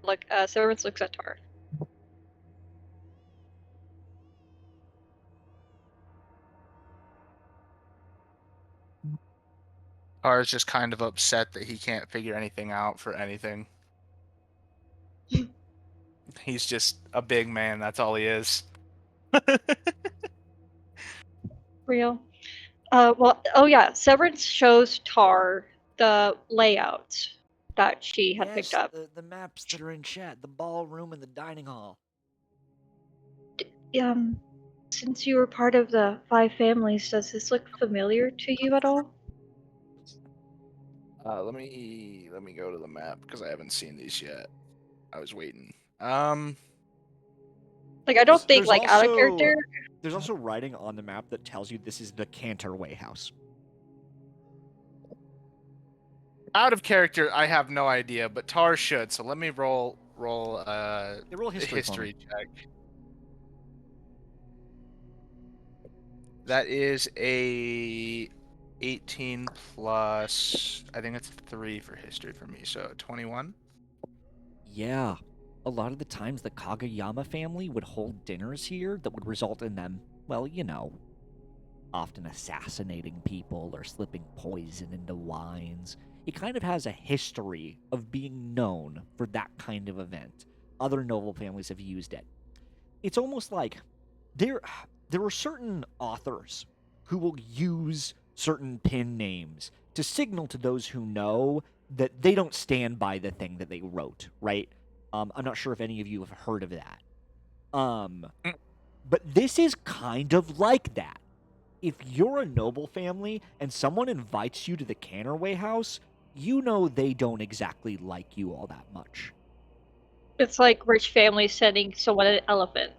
Look, Severance looks at Tar. Tar's just kind of upset that he can't figure anything out for anything. He's just a big man, that's all he is. Real. Severance shows Tar the layout that she had picked up. The maps that are in chat, the ballroom and the dining hall. Since you were part of the 5 families, does this look familiar to you at all? Let me go to the map because I haven't seen these yet. I was waiting. Like, I don't think, There's like, out of also- character. There's also writing on the map that tells you this is the Canterway house. Out of character, I have no idea, but Tar should. So let me roll Yeah, roll a history for history me. check. That is a 18 plus. I think it's 3 for history for me. So 21. Yeah. A lot of the times the Kageyama family would hold dinners here that would result in them, well, you know, often assassinating people or slipping poison into wines. It kind of has a history of being known for that kind of event. Other noble families have used it. It's almost like there are certain authors who will use certain pen names to signal to those who know that they don't stand by the thing that they wrote, right? I'm not sure if any of you have heard of that. But this is kind of like that. If you're a noble family and someone invites you to the Canterway house, you know they don't exactly like you all that much. It's like rich families sending someone an elephant.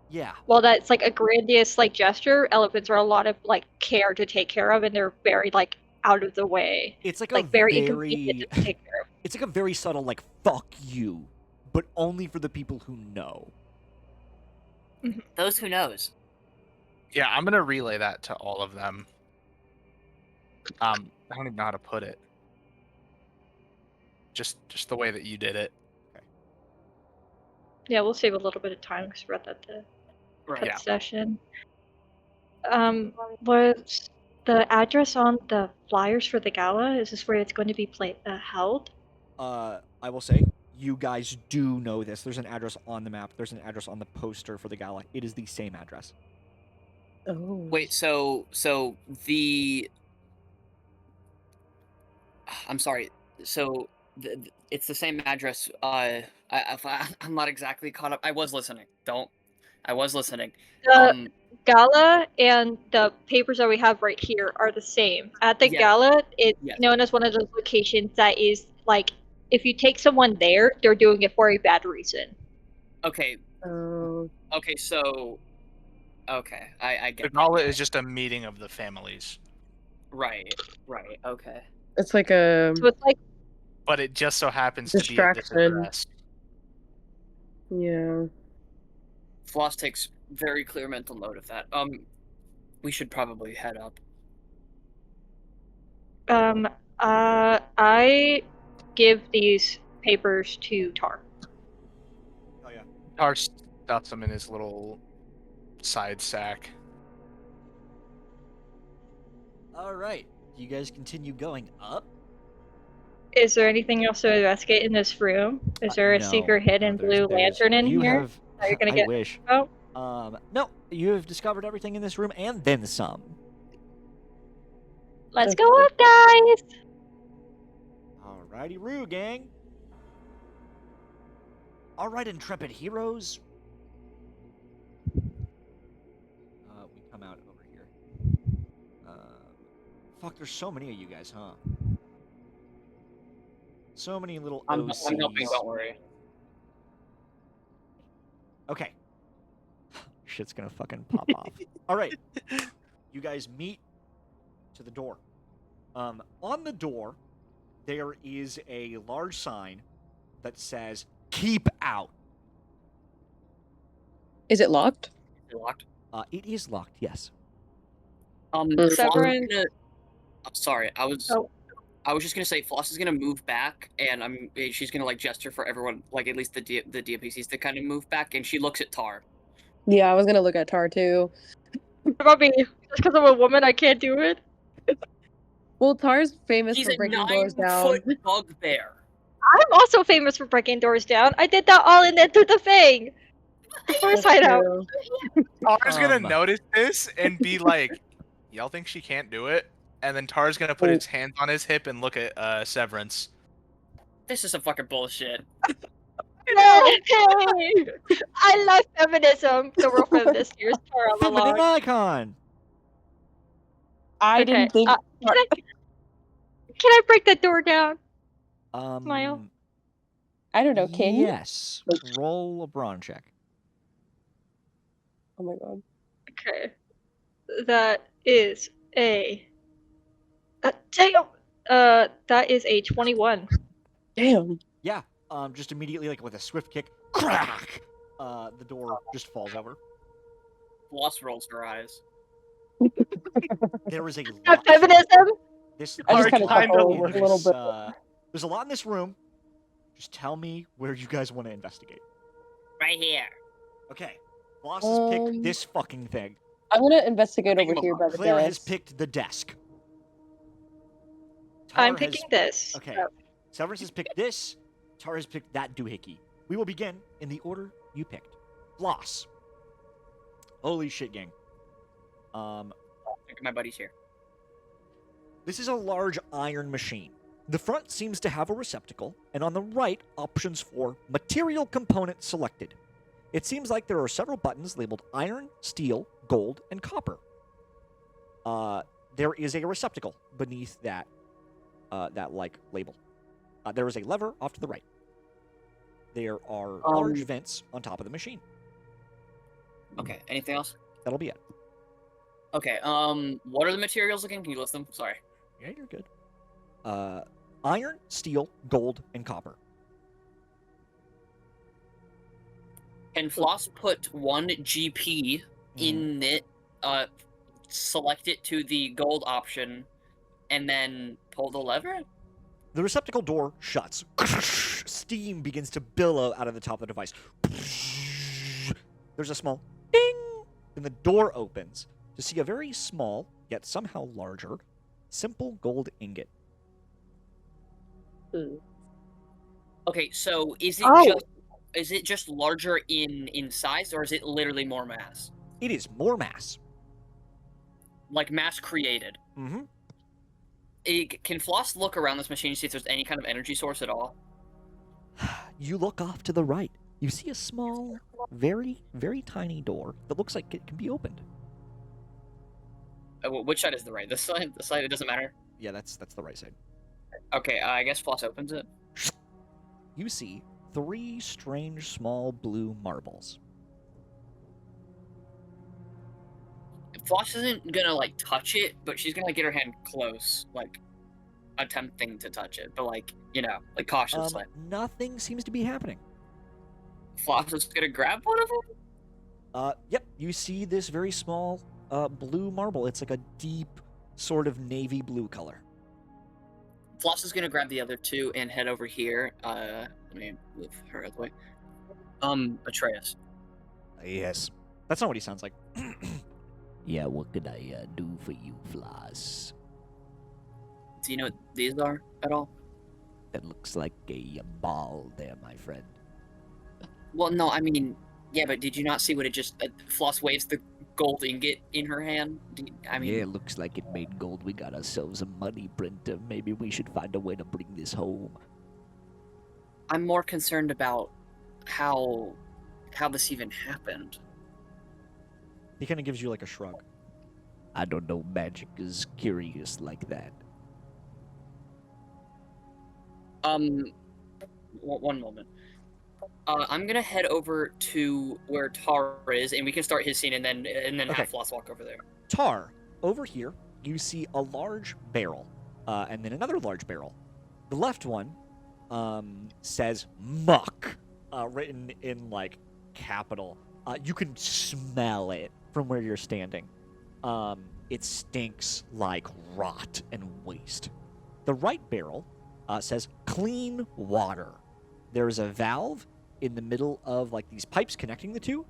Yeah. Well, that's like a grandiose like gesture. Elephants are a lot of like care to take care of, and they're very like out of the way. It's like Like very inconvenient to take care of. It's like a very subtle like fuck you, but only for the people who know. Those who knows. Yeah, I'm gonna relay that to all of them. I don't even know how to put it. Just the way that you did it. Yeah, we'll save a little bit of time because we're at that Right. Yeah. session. Was the address on the flyers for the gala? Is this where it's going to be held? I will say, you guys do know this. There's an address on the map. There's an address on the poster for the gala. It is the same address. Oh. Wait, so the I'm sorry. So it's the same address. I'm not exactly caught up. I was listening. I was listening. The gala and the papers that we have right here are the same. At the Yes. gala, it's Yes. known as one of those locations that is like, if you take someone there, they're doing it for a bad reason. Okay. Oh. Okay. So. Okay. I The get. gala is just a meeting of the families, Right. Right. Okay. It's like a So it's like, but it just so happens to be at this Distraction. address. yeah. Floss takes very clear mental note of that. We should probably head up. I give these papers to Tar. Oh yeah. Tar stuffs them in his little side sack. All right. You guys continue going up. Is there anything else to investigate in this room? Is there a No, secret hidden blue lantern in you here? have. that you're gonna I get- wish. Oh, No, you have discovered everything in this room and then some. let's go up, guys! Alrighty, Roo gang. All right, intrepid heroes. We come out over here. Fuck, there's so many of you guys, huh? So many little I'm OCs. helping. Don't worry. Okay. Shit's gonna fucking pop off. All right. You guys meet to the door. On the door, there is a large sign that says "Keep out." Is it locked? You're locked. It is locked. Yes. Floss is Severin- gonna. Sorry, I was. Oh. I was just gonna say Floss is gonna move back, and she's gonna like gesture for everyone, like at least the DPCs to kind of move back, and she looks at Tar. Yeah, I was gonna look at Tar too. What about me? Just because I'm a woman, I can't do it? Well, Tar's famous He's for a breaking doors down. 9-foot bugbear. I'm also famous for breaking doors down. I did that all in through the thing! The first That's hideout. true. Tar's gonna Um. notice this and be like, "Y'all think she can't do it?" And then Tar's gonna put Oh. his hands on his hip and look at Severance. This is some fucking bullshit. Hey! I love feminism. The real feminist here is Tar all Feminine along. icon. I Okay, didn't think. can Can I break that door down? Um, Smile. I don't know. Can you? Yes. Roll a brawn check. Oh my god. Okay. That is a. Damn! That is a 21. Damn. Yeah. Just immediately, like with a swift kick, crack. The door just falls over. Floss rolls her eyes. There is a Not lot. feminism? This. I just Our kind of kinda chuckle looks- a little bit. There's a lot in this room. Just tell me where you guys want to investigate. Right here. Okay. Boss has picked Um, this fucking thing. I'm gonna investigate Pick over him here up. by the Claire has desk. picked the desk. I'm Tar has- picking this. Okay. Severus has picked this. Tar has picked that doohickey. We will begin in the order you picked. Floss. Holy shit, gang. Look at my buddies here. This is a large iron machine. The front seems to have a receptacle, and on the right, options for material component selected. It seems like there are several buttons labeled iron, steel, gold, and copper. There is a receptacle beneath that label. There is a lever off to the right. There are large vents on top of the machine. Okay. Anything else? That'll be it. Okay. What are the materials again? Can you list them? Sorry. Yeah, you're good. Iron, steel, gold, and copper. Can Floss put 1 GP in it? Select it to the gold option, and then pull the lever. The receptacle door shuts. Steam begins to billow out of the top of the device. There's a small ding, and the door opens to see a very small, yet somehow larger, simple gold ingot. Okay, so is it Oh. just larger in size, or is it literally more mass? It is more mass. Like mass created. Mm-hmm. Can Floss look around this machine to see if there's any kind of energy source at all? You look off to the right. You see a small, very, very tiny door that looks like it can be opened. Which side is the right? This side? This side? It doesn't matter. Yeah, that's the right side. Okay, I guess Floss opens it. You see 3 strange small blue marbles. Floss isn't gonna like touch it, but she's gonna get her hand close, like attempting to touch it, but like like cautiously. Nothing seems to be happening. Floss is gonna grab one of them. Yep, you see this very small blue marble. It's like a deep sort of navy blue color. Floss is gonna grab the other 2 and head over here. Let me move her out of the way. Atreus. Yes. That's not what he sounds like. Yeah, what can I do for you, Floss? Do you know what these are at all? That looks like a ball there, my friend. Well, no, I mean, yeah, but did you not see what it just? Floss waves the gold ingot in her hand. I mean, Yeah, looks like it made gold. We got ourselves a money printer. Maybe we should find a way to bring this home. I'm more concerned about how this even happened. He kind of gives you like a shrug. I don't know, magic is curious like that. One moment. I'm gonna head over to where Tar is, and we can start his scene, and then Okay. have Floss walk over there. Tar, over here, you see a large barrel, and then another large barrel. The left one says muck, written in like capital. You can smell it from where you're standing. It stinks like rot and waste. The right barrel says clean water. There is a valve in the middle of like these pipes connecting the two,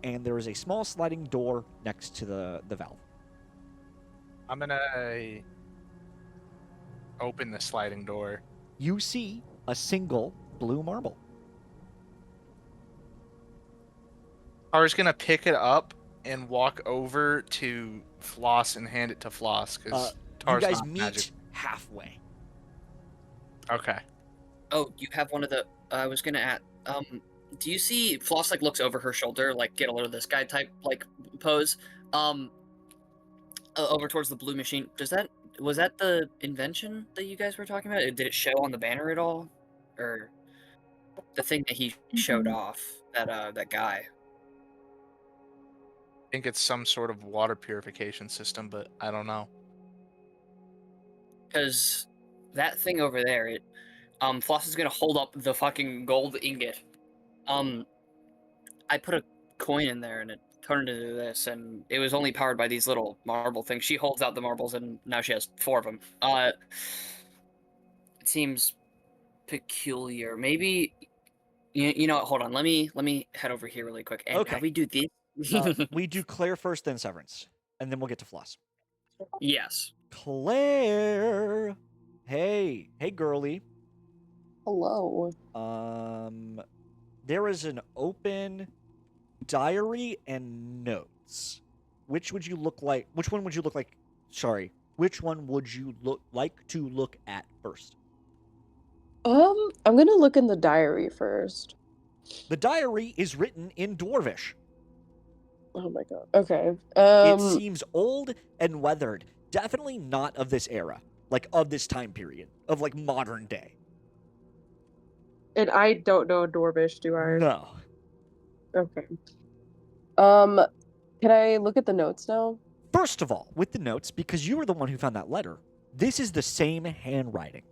and there is a small sliding door next to the valve. I'm gonna open the sliding door. You see a single blue marble. I was gonna pick it up and walk over to Floss and hand it to Floss because You Tar's guys not meet magic. halfway. Okay. Oh, you have one of the. I was gonna add. Do you see Floss like looks over her shoulder, like get a load of this guy type like pose? Over towards the blue machine. Does that was that the invention that you guys were talking about? Did it show on the banner at all, or the thing that he showed Mhm. off? That guy. I think it's some sort of water purification system, but I don't know. Because that thing over there, Floss is gonna hold up the fucking gold ingot. I put a coin in there and it turned into this, and it was only powered by these little marble things. She holds out the marbles, and now she has 4 of them. It seems peculiar. Maybe you know what? Hold on. Let me head over here really quick. And Okay. how we do this? We do Claire first, then Severance, and then we'll get to Floss. Yes. Claire, hey girly. Hello. There is an open diary and notes. Which would you look like? Which one would you look like? Sorry. Which one would you like to look at first? I'm gonna look in the diary first. The diary is written in Dwarvish. Oh my god. Okay. It seems old and weathered. Definitely not of this era. Like, of this time period. Of, like, modern day. And I don't know Dwarvish, do I? No. Okay. Can I look at the notes now? First of all, with the notes, because you were the one who found that letter, this is the same handwriting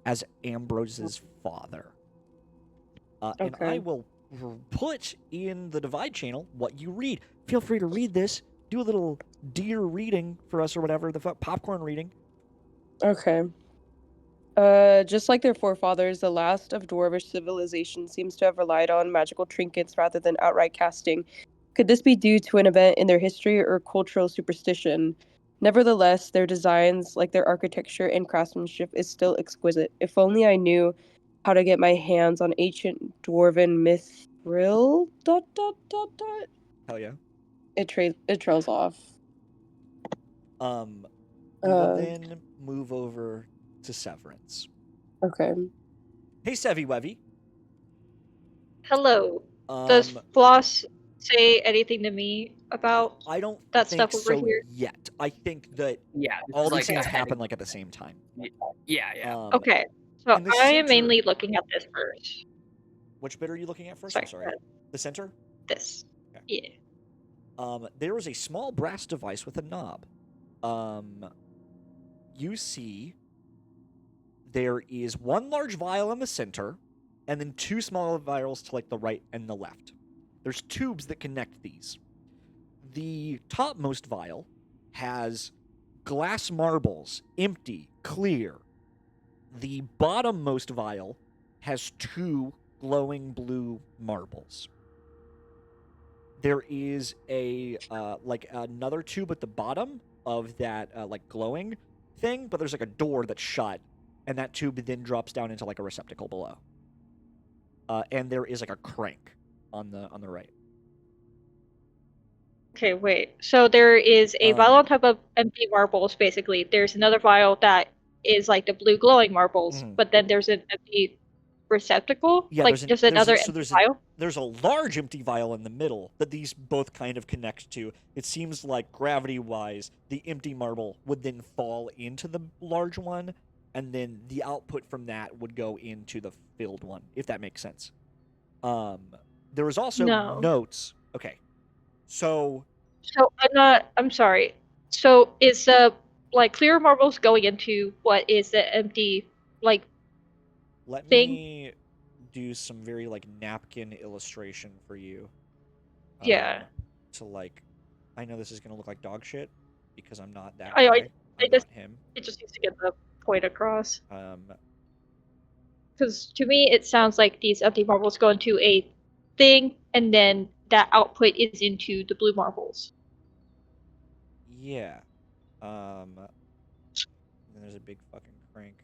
as Ambrose's father. And I Okay. will put in the Divide channel what you read. Feel free to read this. Do a little deer reading for us or whatever, the popcorn reading. Okay. Just like their forefathers, the last of Dwarvish civilization seems to have relied on magical trinkets rather than outright casting. Could this be due to an event in their history or cultural superstition? Nevertheless, their designs, like their architecture and craftsmanship, is still exquisite. If only I knew how to get my hands on ancient dwarven mithril. ... Hell yeah. It trails off. We will Uh, then move over to Severance. okay. Hey, Sevy Wevy. Hello. Does Floss say anything to me about I don't that think stuff over so here? yet. I think that Yeah. all these like things a happen like at the same time. Yeah. Okay. So in the I am center- mainly looking at this first. Which bit are you looking at first? Sorry, I'm sorry. The center? this. Okay. Yeah. There is a small brass device with a knob. You see there is one large vial in the center, and then 2 smaller vials to like the right and the left. There's tubes that connect these. The topmost vial has glass marbles, empty, clear. The bottommost vial has 2 glowing blue marbles. There is a like another tube at the bottom of that like glowing thing, but there's like a door that's shut, and that tube then drops down into like a receptacle below. And there is like a crank on the right. Okay, wait. So there is a vial on top of empty marbles, basically. There's another vial that is like the blue glowing marbles, but then there's an empty receptacle? Yeah, like just another empty vial? There's a large empty vial in the middle that these both kind of connect to. It seems like gravity-wise, the empty marble would then fall into the large one, and then the output from that would go into the filled one, if that makes sense. There is also notes. Okay. So I'm sorry. So is like clear marbles going into what is the empty like let thing? me do some very like napkin illustration for you. Yeah. To like, I know this is gonna look like dog shit because I'm not that I guy. I'm not him. It just needs to get the point across. Because to me, it sounds like these empty marbles go into a thing, and then that output is into the blue marbles. Yeah. And then there's a big fucking crank.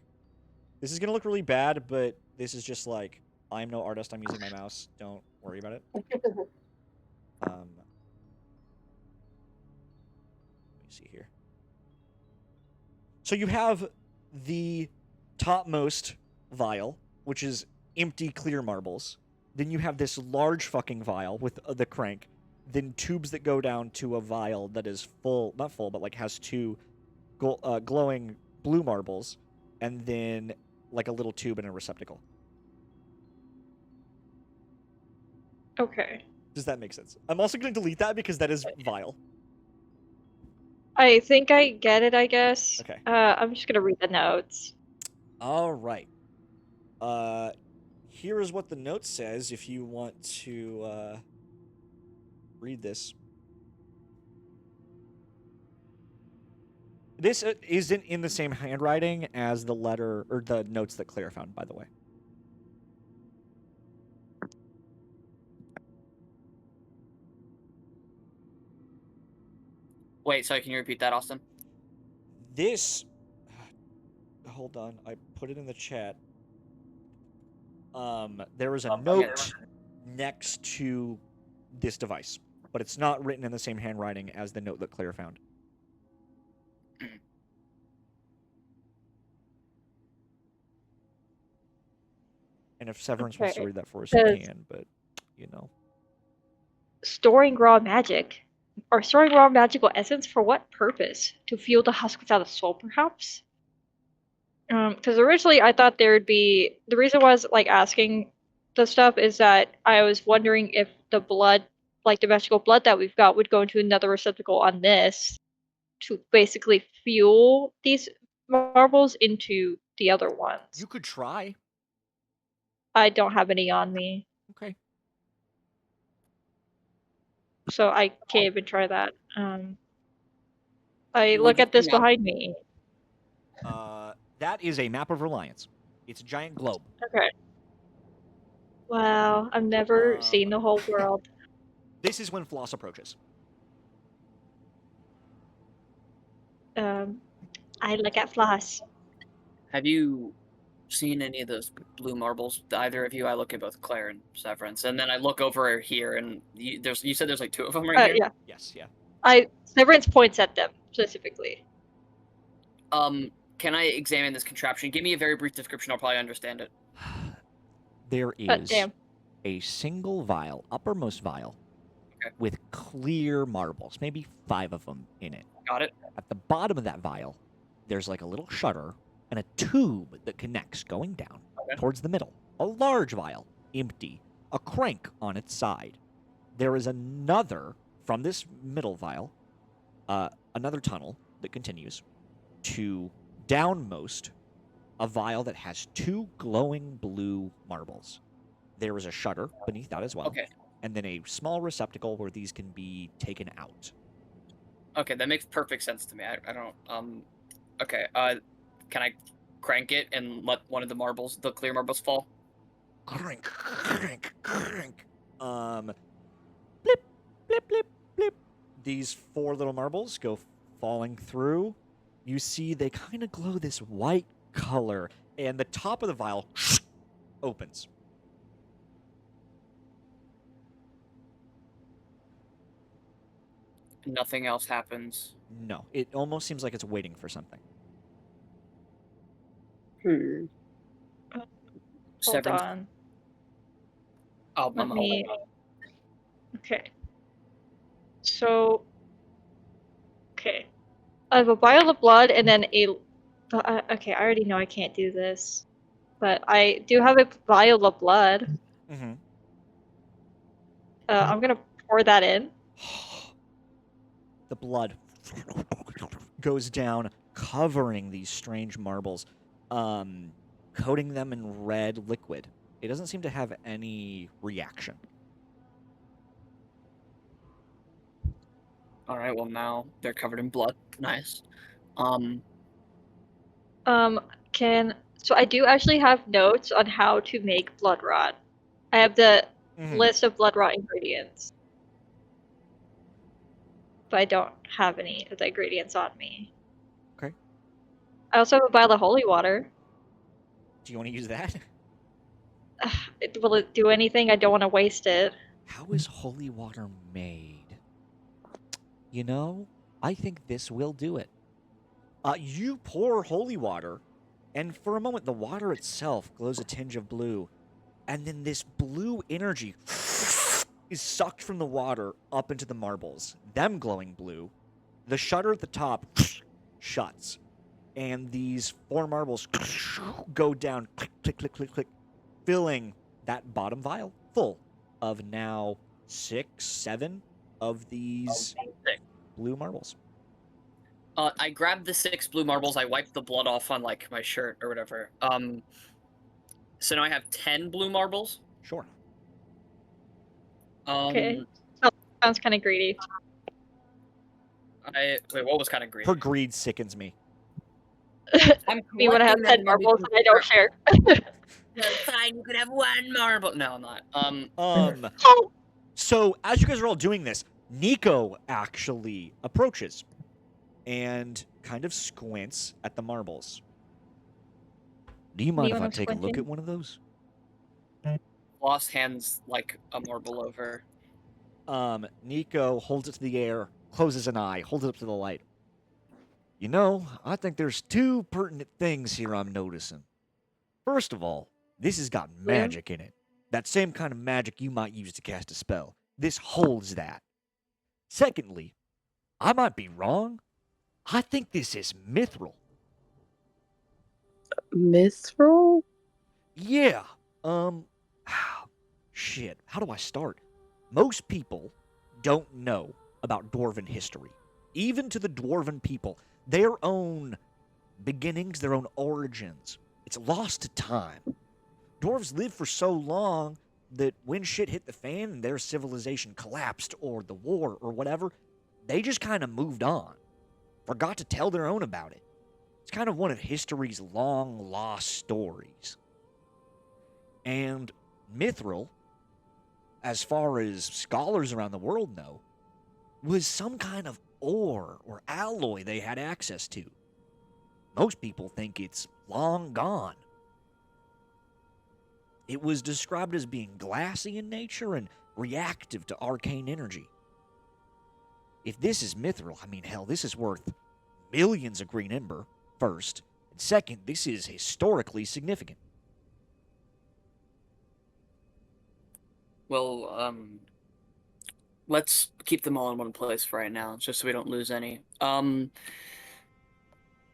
This is gonna look really bad, but this is just like, I'm no artist. I'm using my mouse. Don't worry about it. Let me see here. So you have the topmost vial, which is empty clear marbles. Then you have this large fucking vial with the crank. Then tubes that go down to a vial that is full, not full, but like has 2 glowing blue marbles, and then like a little tube and a receptacle. Okay. Does that make sense? I'm also going to delete that because that is vile. I think I get it, I guess. Okay. I'm just gonna read the notes. All right. Here is what the note says if you want to read this. This isn't in the same handwriting as the letter or the notes that Claire found, by the way. Wait, sorry, can you repeat that, Austin? This. Hold on, I put it in the chat. There is a Okay. note next to this device, but it's not written in the same handwriting as the note that Claire found. And if Severance wants to Okay. read that for us, he Does- can, but, you know. Storing raw magic. Or storing raw magical essence for what purpose? To fuel the husk without a soul, perhaps? Because originally I thought there would be... The reason was, like, asking the stuff is that I was wondering if the blood, like the magical blood that we've got, would go into another receptacle on this to basically fuel these marbles into the other ones. You could try. I don't have any on me, Okay. so I can't even try that. I Would look you at this bring up- behind me. That is a map of Reliance. It's a giant globe. Okay. Wow, I've never seen the whole world. This is when Floss approaches. I look at Floss. Have you seen any of those blue marbles? Either of you? I look at both Claire and Severance, and then I look over here, and you said there's like 2 of them right here. Yeah. Yes, yeah. Severance points at them specifically. Can I examine this contraption? Give me a very brief description. I'll probably understand it. There is Damn. a single vial, uppermost vial, Okay. with clear marbles, maybe 5 of them in it. Got it. At the bottom of that vial, there's like a little shutter and a tube that connects going down Okay. towards the middle. A large vial, empty, a crank on its side. There is another, from this middle vial, another tunnel that continues to downmost a vial that has 2 glowing blue marbles. There is a shutter beneath that as well. Okay. And then a small receptacle where these can be taken out. Okay, that makes perfect sense to me. I don't. Okay. Can I crank it and let one of the marbles, the clear marbles, fall? Crank, crank, crank. Blip, blip, blip, blip. These 4 little marbles go falling through. You see they kind of glow this white color, and the top of the vial opens. Nothing else happens. No, it almost seems like it's waiting for something. Hmm. Hold Severance. on. Oh, Let I'm me. Okay. So. Okay. I have a vial of blood and then a. Okay, I already know I can't do this, but I do have a vial of blood. Mm-hmm. I'm gonna pour that in. The blood goes down, covering these strange marbles, coating them in red liquid. It doesn't seem to have any reaction. All right. Well, now they're covered in blood. Nice. So I do actually have notes on how to make blood rot. I have the list of blood rot ingredients, but I don't have any of the ingredients on me. Okay. I also have a vial of holy water. Do you want to use that? Will it do anything? I don't want to waste it. How is holy water made? You know, I think this will do it. You pour holy water, and for a moment, the water itself glows a tinge of blue, and then this blue energy is sucked from the water up into the marbles, them glowing blue. The shutter at the top shuts, and these 4 marbles go down, click, click, click, click, click, filling that bottom vial full of now 6, 7 of these blue marbles. I grabbed the 6 blue marbles. I wiped the blood off on like my shirt or whatever. So now I have 10 blue marbles. Sure. Okay. Sounds kind of greedy. Wait, what was kind of greedy? Her greed sickens me. I'm We want to have collecting 10 them marbles and I don't share. Fine, you can have 1 marble. No, I'm not. Oh, So as you guys are all doing this, Nico actually approaches and kind of squints at the marbles. Do you mind if I take a look at one of those? Lost hands like a marble over. Nico holds it to the air, closes an eye, holds it up to the light. You know, I think there's 2 pertinent things here I'm noticing. First of all, this has got magic in it. That same kind of magic you might use to cast a spell. This holds that. Secondly, I might be wrong. I think this is mithril. Mithril? Yeah. Shit. How do I start? Most people don't know about dwarven history. Even to the dwarven people, their own beginnings, their own origins. It's lost to time. Dwarves lived for so long that when shit hit the fan and their civilization collapsed or the war or whatever, they just kind of moved on. Forgot to tell their own about it. It's kind of one of history's long-lost stories. And mithril, as far as scholars around the world know, was some kind of ore or alloy they had access to. Most people think it's long gone. It was described as being glassy in nature and reactive to arcane energy. If this is mithril, I mean, hell, this is worth millions of green ember, first. And second, this is historically significant. Well, let's keep them all in one place for right now, just so we don't lose any.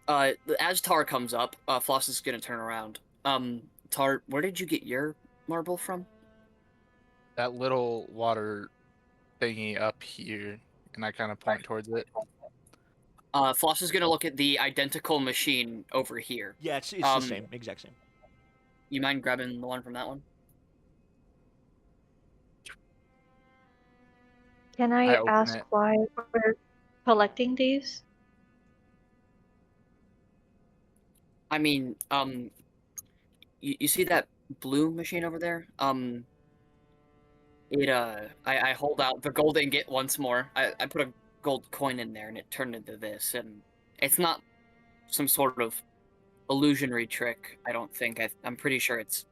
As Tar comes up, Floss is gonna turn around. Tar, where did you get your marble from? That little water thingy up here, and I kind of point towards it. Floss is gonna look at the identical machine over here. Yeah, it's the same, exact same. You mind grabbing the one from that one? can I I open ask it. why we're collecting these? I mean, you see that blue machine over there? I hold out the gold ingot once more. I put a gold coin in there and it turned into this, and it's not some sort of illusionary trick, I don't think. I'm pretty sure it's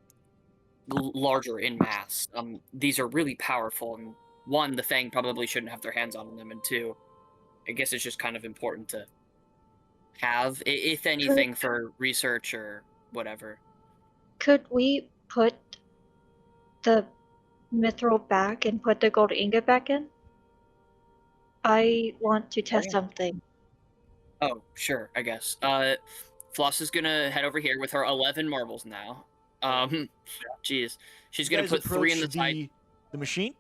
larger in mass. These are really powerful, and 1, the Fang probably shouldn't have their hands on them, and 2, I guess it's just kind of important to have, if anything, for research or whatever. Could we put the mithril back and put the gold ingot back in? I want to test something. Oh, sure, I guess. Floss is gonna head over here with her 11 marbles now. Jeez. She's gonna put 3 in the side. The machine?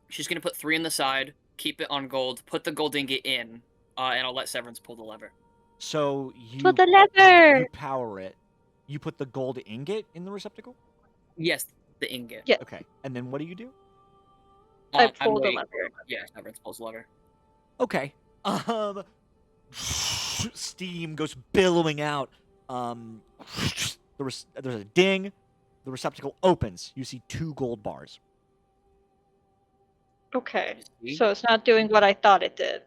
She's gonna put 3 in the side, keep it on gold, put the gold ingot in, and I'll let Severance pull the lever. So you Pull the lever! You power it. You put the gold ingot in the receptacle? Yes, the ingot. Yeah. Okay. And then what do you do? I pull the lever. Yeah, Severance pulls the lever. Okay. Steam goes billowing out. There's a ding. The receptacle opens. You see 2 gold bars. Okay, so it's not doing what I thought it did.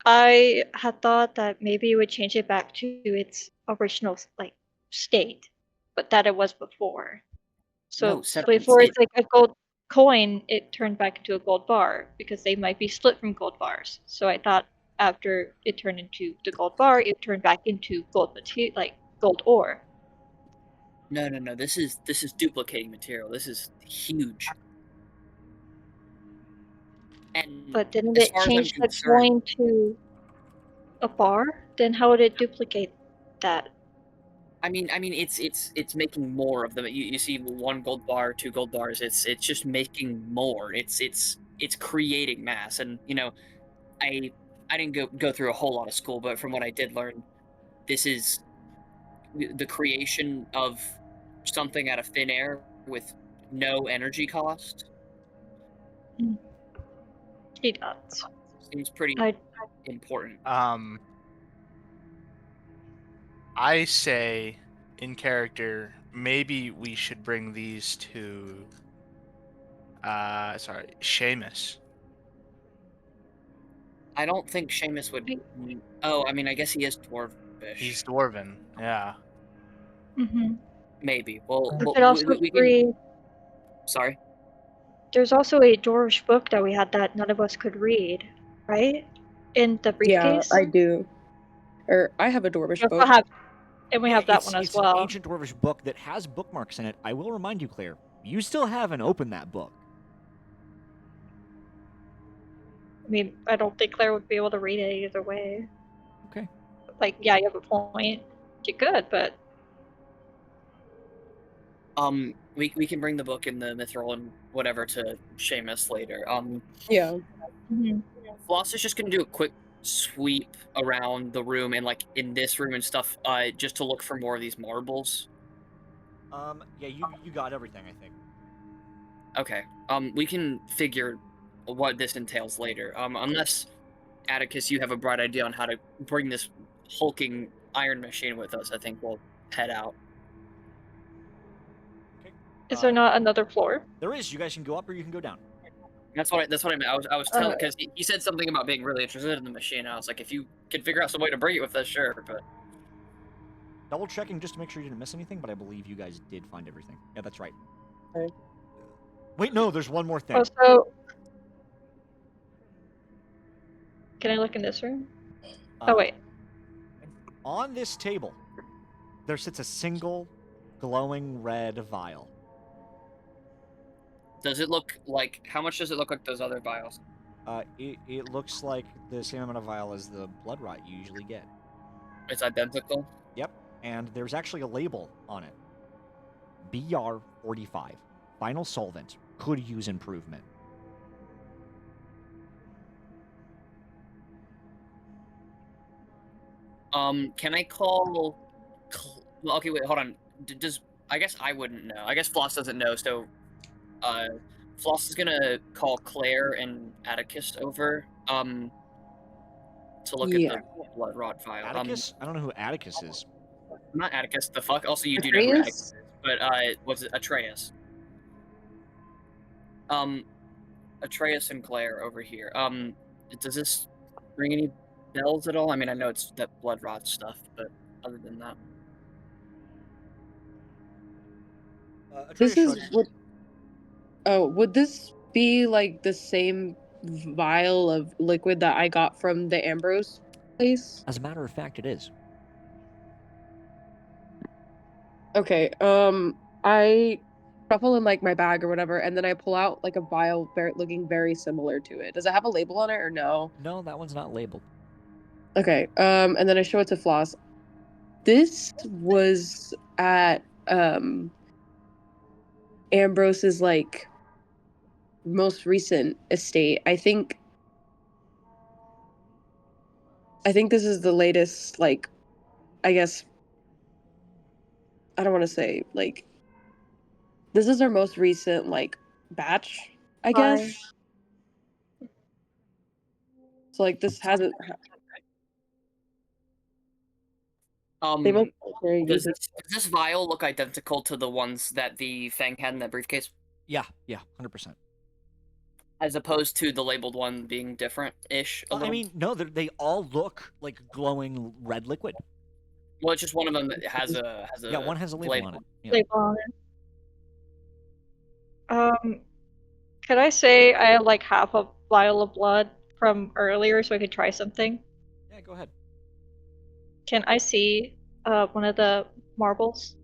I had thought that maybe it would change it back to its original state, but that it was before. So No, Severance, before it's like a gold coin, it turned back into a gold bar because they might be split from gold bars. So I thought after it turned into the gold bar, it turned back into gold material, like gold ore. No. This is duplicating material. This is huge. And But didn't as it far as I'm change the concerned- coin to a bar? Then how would it duplicate that? I mean, it's making more of them. You see 1 gold bar, 2 gold bars. It's just making more. It's creating mass. And I I didn't go through a whole lot of school, but from what I did learn, this is the creation of something out of thin air with no energy cost. He does. Seems pretty I important. I say, in character, maybe we should bring these to, Seamus. I don't think Seamus would. Oh, I mean, I guess he is dwarvish. He's dwarven, yeah. Maybe. Well, We well could also we can. read. Sorry. There's also a dwarvish book that we had that none of us could read, right? In the Yeah, briefcase. I do. Or I have a Dwarvish We book. also have, and we Yeah, have that one as it's well. an ancient dwarvish book that has bookmarks in it. I will remind you, Claire, you still haven't opened that book. I mean, I don't think Claire would be able to read it either way. Okay. Like, yeah, you have a point. You could, but We can bring the book and the mithril and whatever to Seamus later. Yeah. Floss is just gonna do a quick sweep around the room and like in this room and stuff, just to look for more of these marbles. Yeah, you got everything, I think. Okay. We can figure what this entails later. Unless Atticus, you have a bright idea on how to bring this hulking iron machine with us, I think we'll head out. Okay. is there not another floor? There is. You guys can go up or you can go down. That's what I meant. I was telling because he said something about being really interested in the machine. I was like, if you can figure out some way to bring it with us, sure. But Double checking just to make sure you didn't miss anything, but I believe you guys did find everything. Yeah, that's right. Okay. Wait, no, there's one more thing. Also, can I look in this room? Oh wait. On this table, there sits a single glowing red vial. does it look like? How much does it look like those other vials? It looks like the same amount of vial as the blood rot you usually get. It's identical. Yep, and there's actually a label on it. BR45. Final solvent. Could use improvement. Can I call? Okay, wait, hold on. Does I guess I wouldn't know. I guess Floss doesn't know. So, Floss is gonna call Claire and Atticus over. To look at the blood rot vial. Atticus? I don't know who Atticus is. Not Atticus. The fuck. Also, you do know who Atticus is, but was it Atreus? Atreus and Claire over here. Does this ring any bells at all? I mean, I know it's that blood rot stuff, but other than that, This is what. Oh, would this be like the same vial of liquid that I got from the Ambrose place? As a matter of fact, it is. Okay. I shuffle in like my bag or whatever, and then I pull out like a vial looking very similar to it. Does it have a label on it or no? No, that one's not labeled. Okay. And then I show it to Floss. This was at Ambrose's like most recent estate. I think this is the latest, like, I guess I don't want to say like this is our most recent like batch, I guess. So like this hasn't they both very does good. this vial look identical to the ones that the Fang had in that briefcase, Yeah, 100%. as opposed to the labeled one being different-ish? I mean, no, they all look like glowing red liquid. Well, it's just one of them that has a Yeah, one has a label on it. Yeah. Label on it. Could I say I had like half a vial of blood from earlier, so I could try something? Yeah, go ahead. Can I see one of the marbles?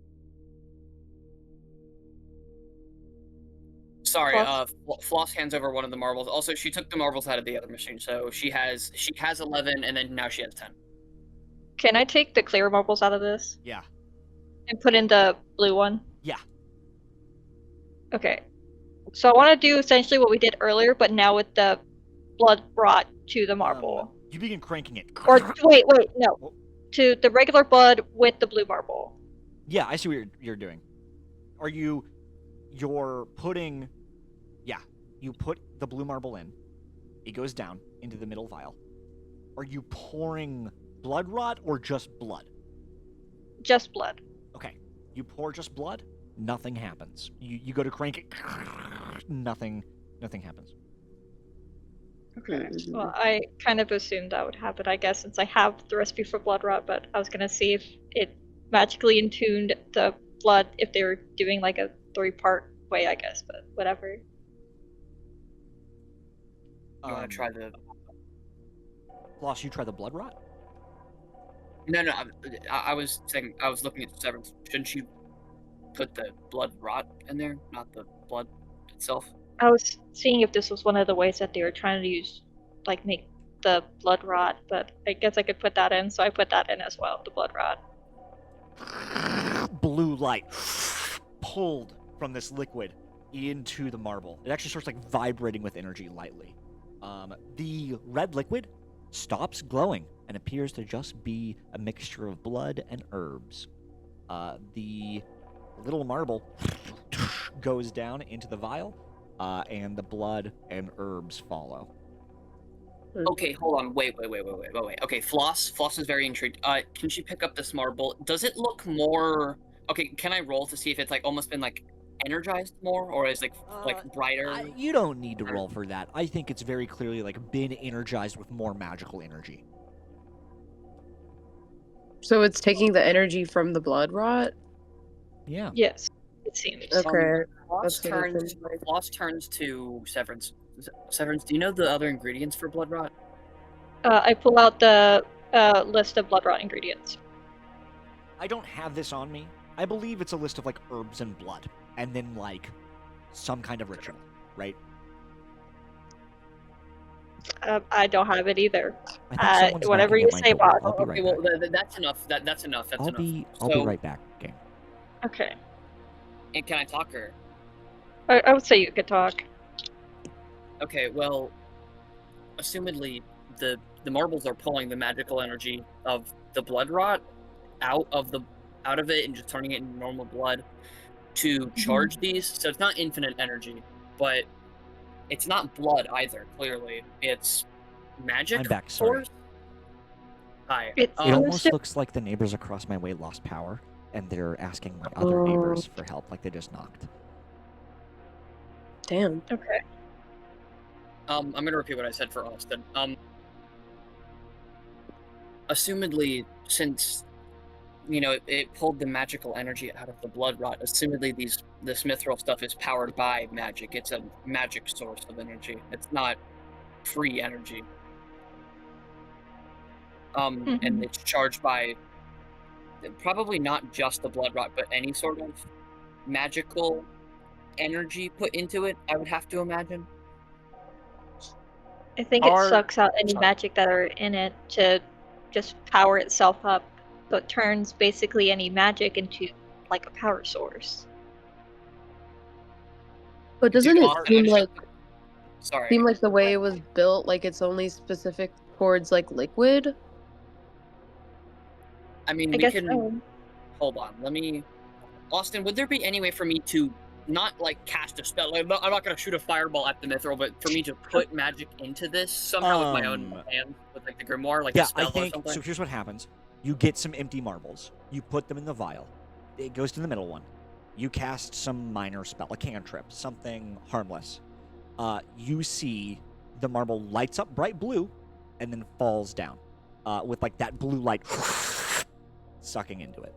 Sorry, Floss? Floss hands over one of the marbles. Also, she took the marbles out of the other machine, so she has 11, and then now she has 10. Can I take the clear marbles out of this Yeah. and put in the blue one? Yeah. Okay. So I want to do essentially what we did earlier, but now with the blood brought to the marble. You begin cranking it. Or wait, no. To the regular blood with the blue marble. Yeah, I see what you're doing. You're putting, yeah, you put the blue marble in. It goes down into the middle vial. Are you pouring blood rot or just blood? Just blood. Okay, you pour just blood, nothing happens. You go to crank it, nothing happens. Okay. Well, I kind of assumed that would happen, I guess, since I have the recipe for blood rot, but I was gonna see if it magically intuned the blood if they were doing like a 3-part way, I guess, but whatever. You want to try the? Floss, you try the blood rot? No. I was saying I was looking at Severance. Shouldn't you put the blood rot in there, not the blood itself? I was seeing if this was one of the ways that they were trying to use, like, make the blood rot, but I guess I could put that in, so I put that in as well, the blood rot. Blue light pulled from this liquid into the marble. It actually starts like vibrating with energy lightly. The red liquid stops glowing and appears to just be a mixture of blood and herbs. The little marble goes down into the vial, and the blood and herbs follow. Okay, hold on. Wait. Okay, Floss is very intrigued. Can she pick up this marble? Does it look more? Okay, can I roll to see if it's like almost been like energized more, or is like brighter? You don't need to roll for that. I think it's very clearly like been energized with more magical energy. So it's taking the energy from the blood rot? Yeah. Yes, it seems. Okay. Floss That's what it turns. seems like. Floss turns to Severance. Severance, do you know the other ingredients for blood rot? I pull out the list of blood rot ingredients. I don't have this on me. I believe it's a list of like herbs and blood, and then like some kind of ritual, right? I don't have it either. I think someone's Whatever knocking you at my say, door. boss. I'll be Okay, right well back. that's enough. That's enough. That's I'll enough. be So- right back, gang. Okay. And can I talk her? I would say you could talk. Okay, well, assumedly the marbles are pulling the magical energy of the blood rot out of it and just turning it into normal blood to charge these. So it's not infinite energy, but it's not blood either. Clearly, it's magic. I'm back, sorry. force. Hi. It It seems almost to- looks like the neighbors across my way lost power, and they're asking my other neighbors for help, like they just knocked. Damn. Okay. I'm gonna repeat what I said for Austin. Assumedly, since it pulled the magical energy out of the blood rot, assumedly this mithril stuff is powered by magic. It's a magic source of energy. It's not free energy. And it's charged by probably not just the blood rot, but any sort of magical energy put into it, I would have to imagine. I think it Are- sucks out any Sorry. magic that are in it to just power itself up. So it turns basically any magic into like a power source. But doesn't Dude, it Austin, I seem just- like Sorry. the way it was built, like it's only specific towards like liquid? I mean, I we guess can so. hold on. Austin, would there be any way for me to not like cast a spell? Like, I'm not gonna shoot a fireball at the mithril, but for me to put magic into this somehow with my own hand, with like the grimoire, like a Yeah, spell I think or something. so. Here's what happens: you get some empty marbles, you put them in the vial. It goes to the middle one. You cast some minor spell, a cantrip, something harmless. You see the marble lights up bright blue, and then falls down, with like that blue light sucking into it.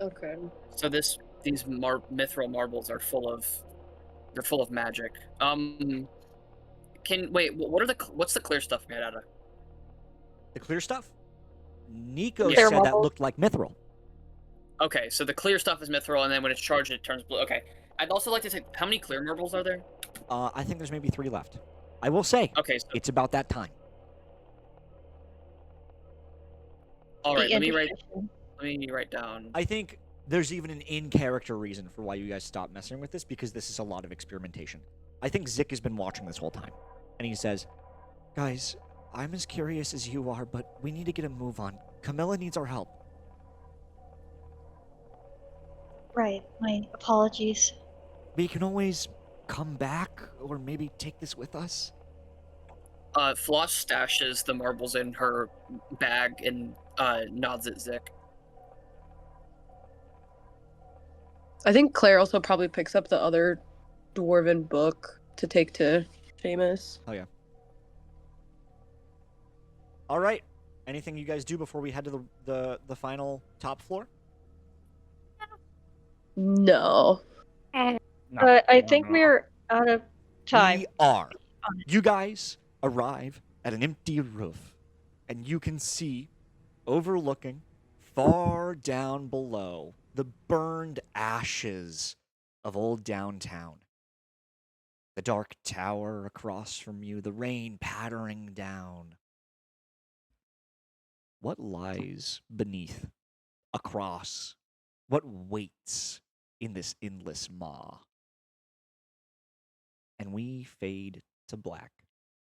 Okay. So these mithril marbles are full of magic. What's the clear stuff made out of? The clear stuff. Nico Clear said that marble. looked like mithril. Okay, so the clear stuff is mithril, and then when it's charged, it turns blue. Okay, I'd also like to say, how many clear marbles are there? I think there's maybe 3 left. I will say, Okay, so it's about that time. all right. The Let me intersection. write down. I think there's even an in-character reason for why you guys stopped messing with this, because this is a lot of experimentation. I think Zick has been watching this whole time, and he says, "Guys, I'm as curious as you are, but we need to get a move on. Camilla needs our help." Right. My apologies. We can always come back, or maybe take this with us. Floss stashes the marbles in her bag and nods at Zick. I think Claire also probably picks up the other dwarven book to take to Seamus. Oh yeah. All right. Anything you guys do before we head to the final top floor? No. I think we're out of time. We are. You guys arrive at an empty roof, and you can see, overlooking, far down below, the burned ashes of old downtown. The dark tower across from you, the rain pattering down. What lies beneath, across, what waits in this endless maw? And we fade to black.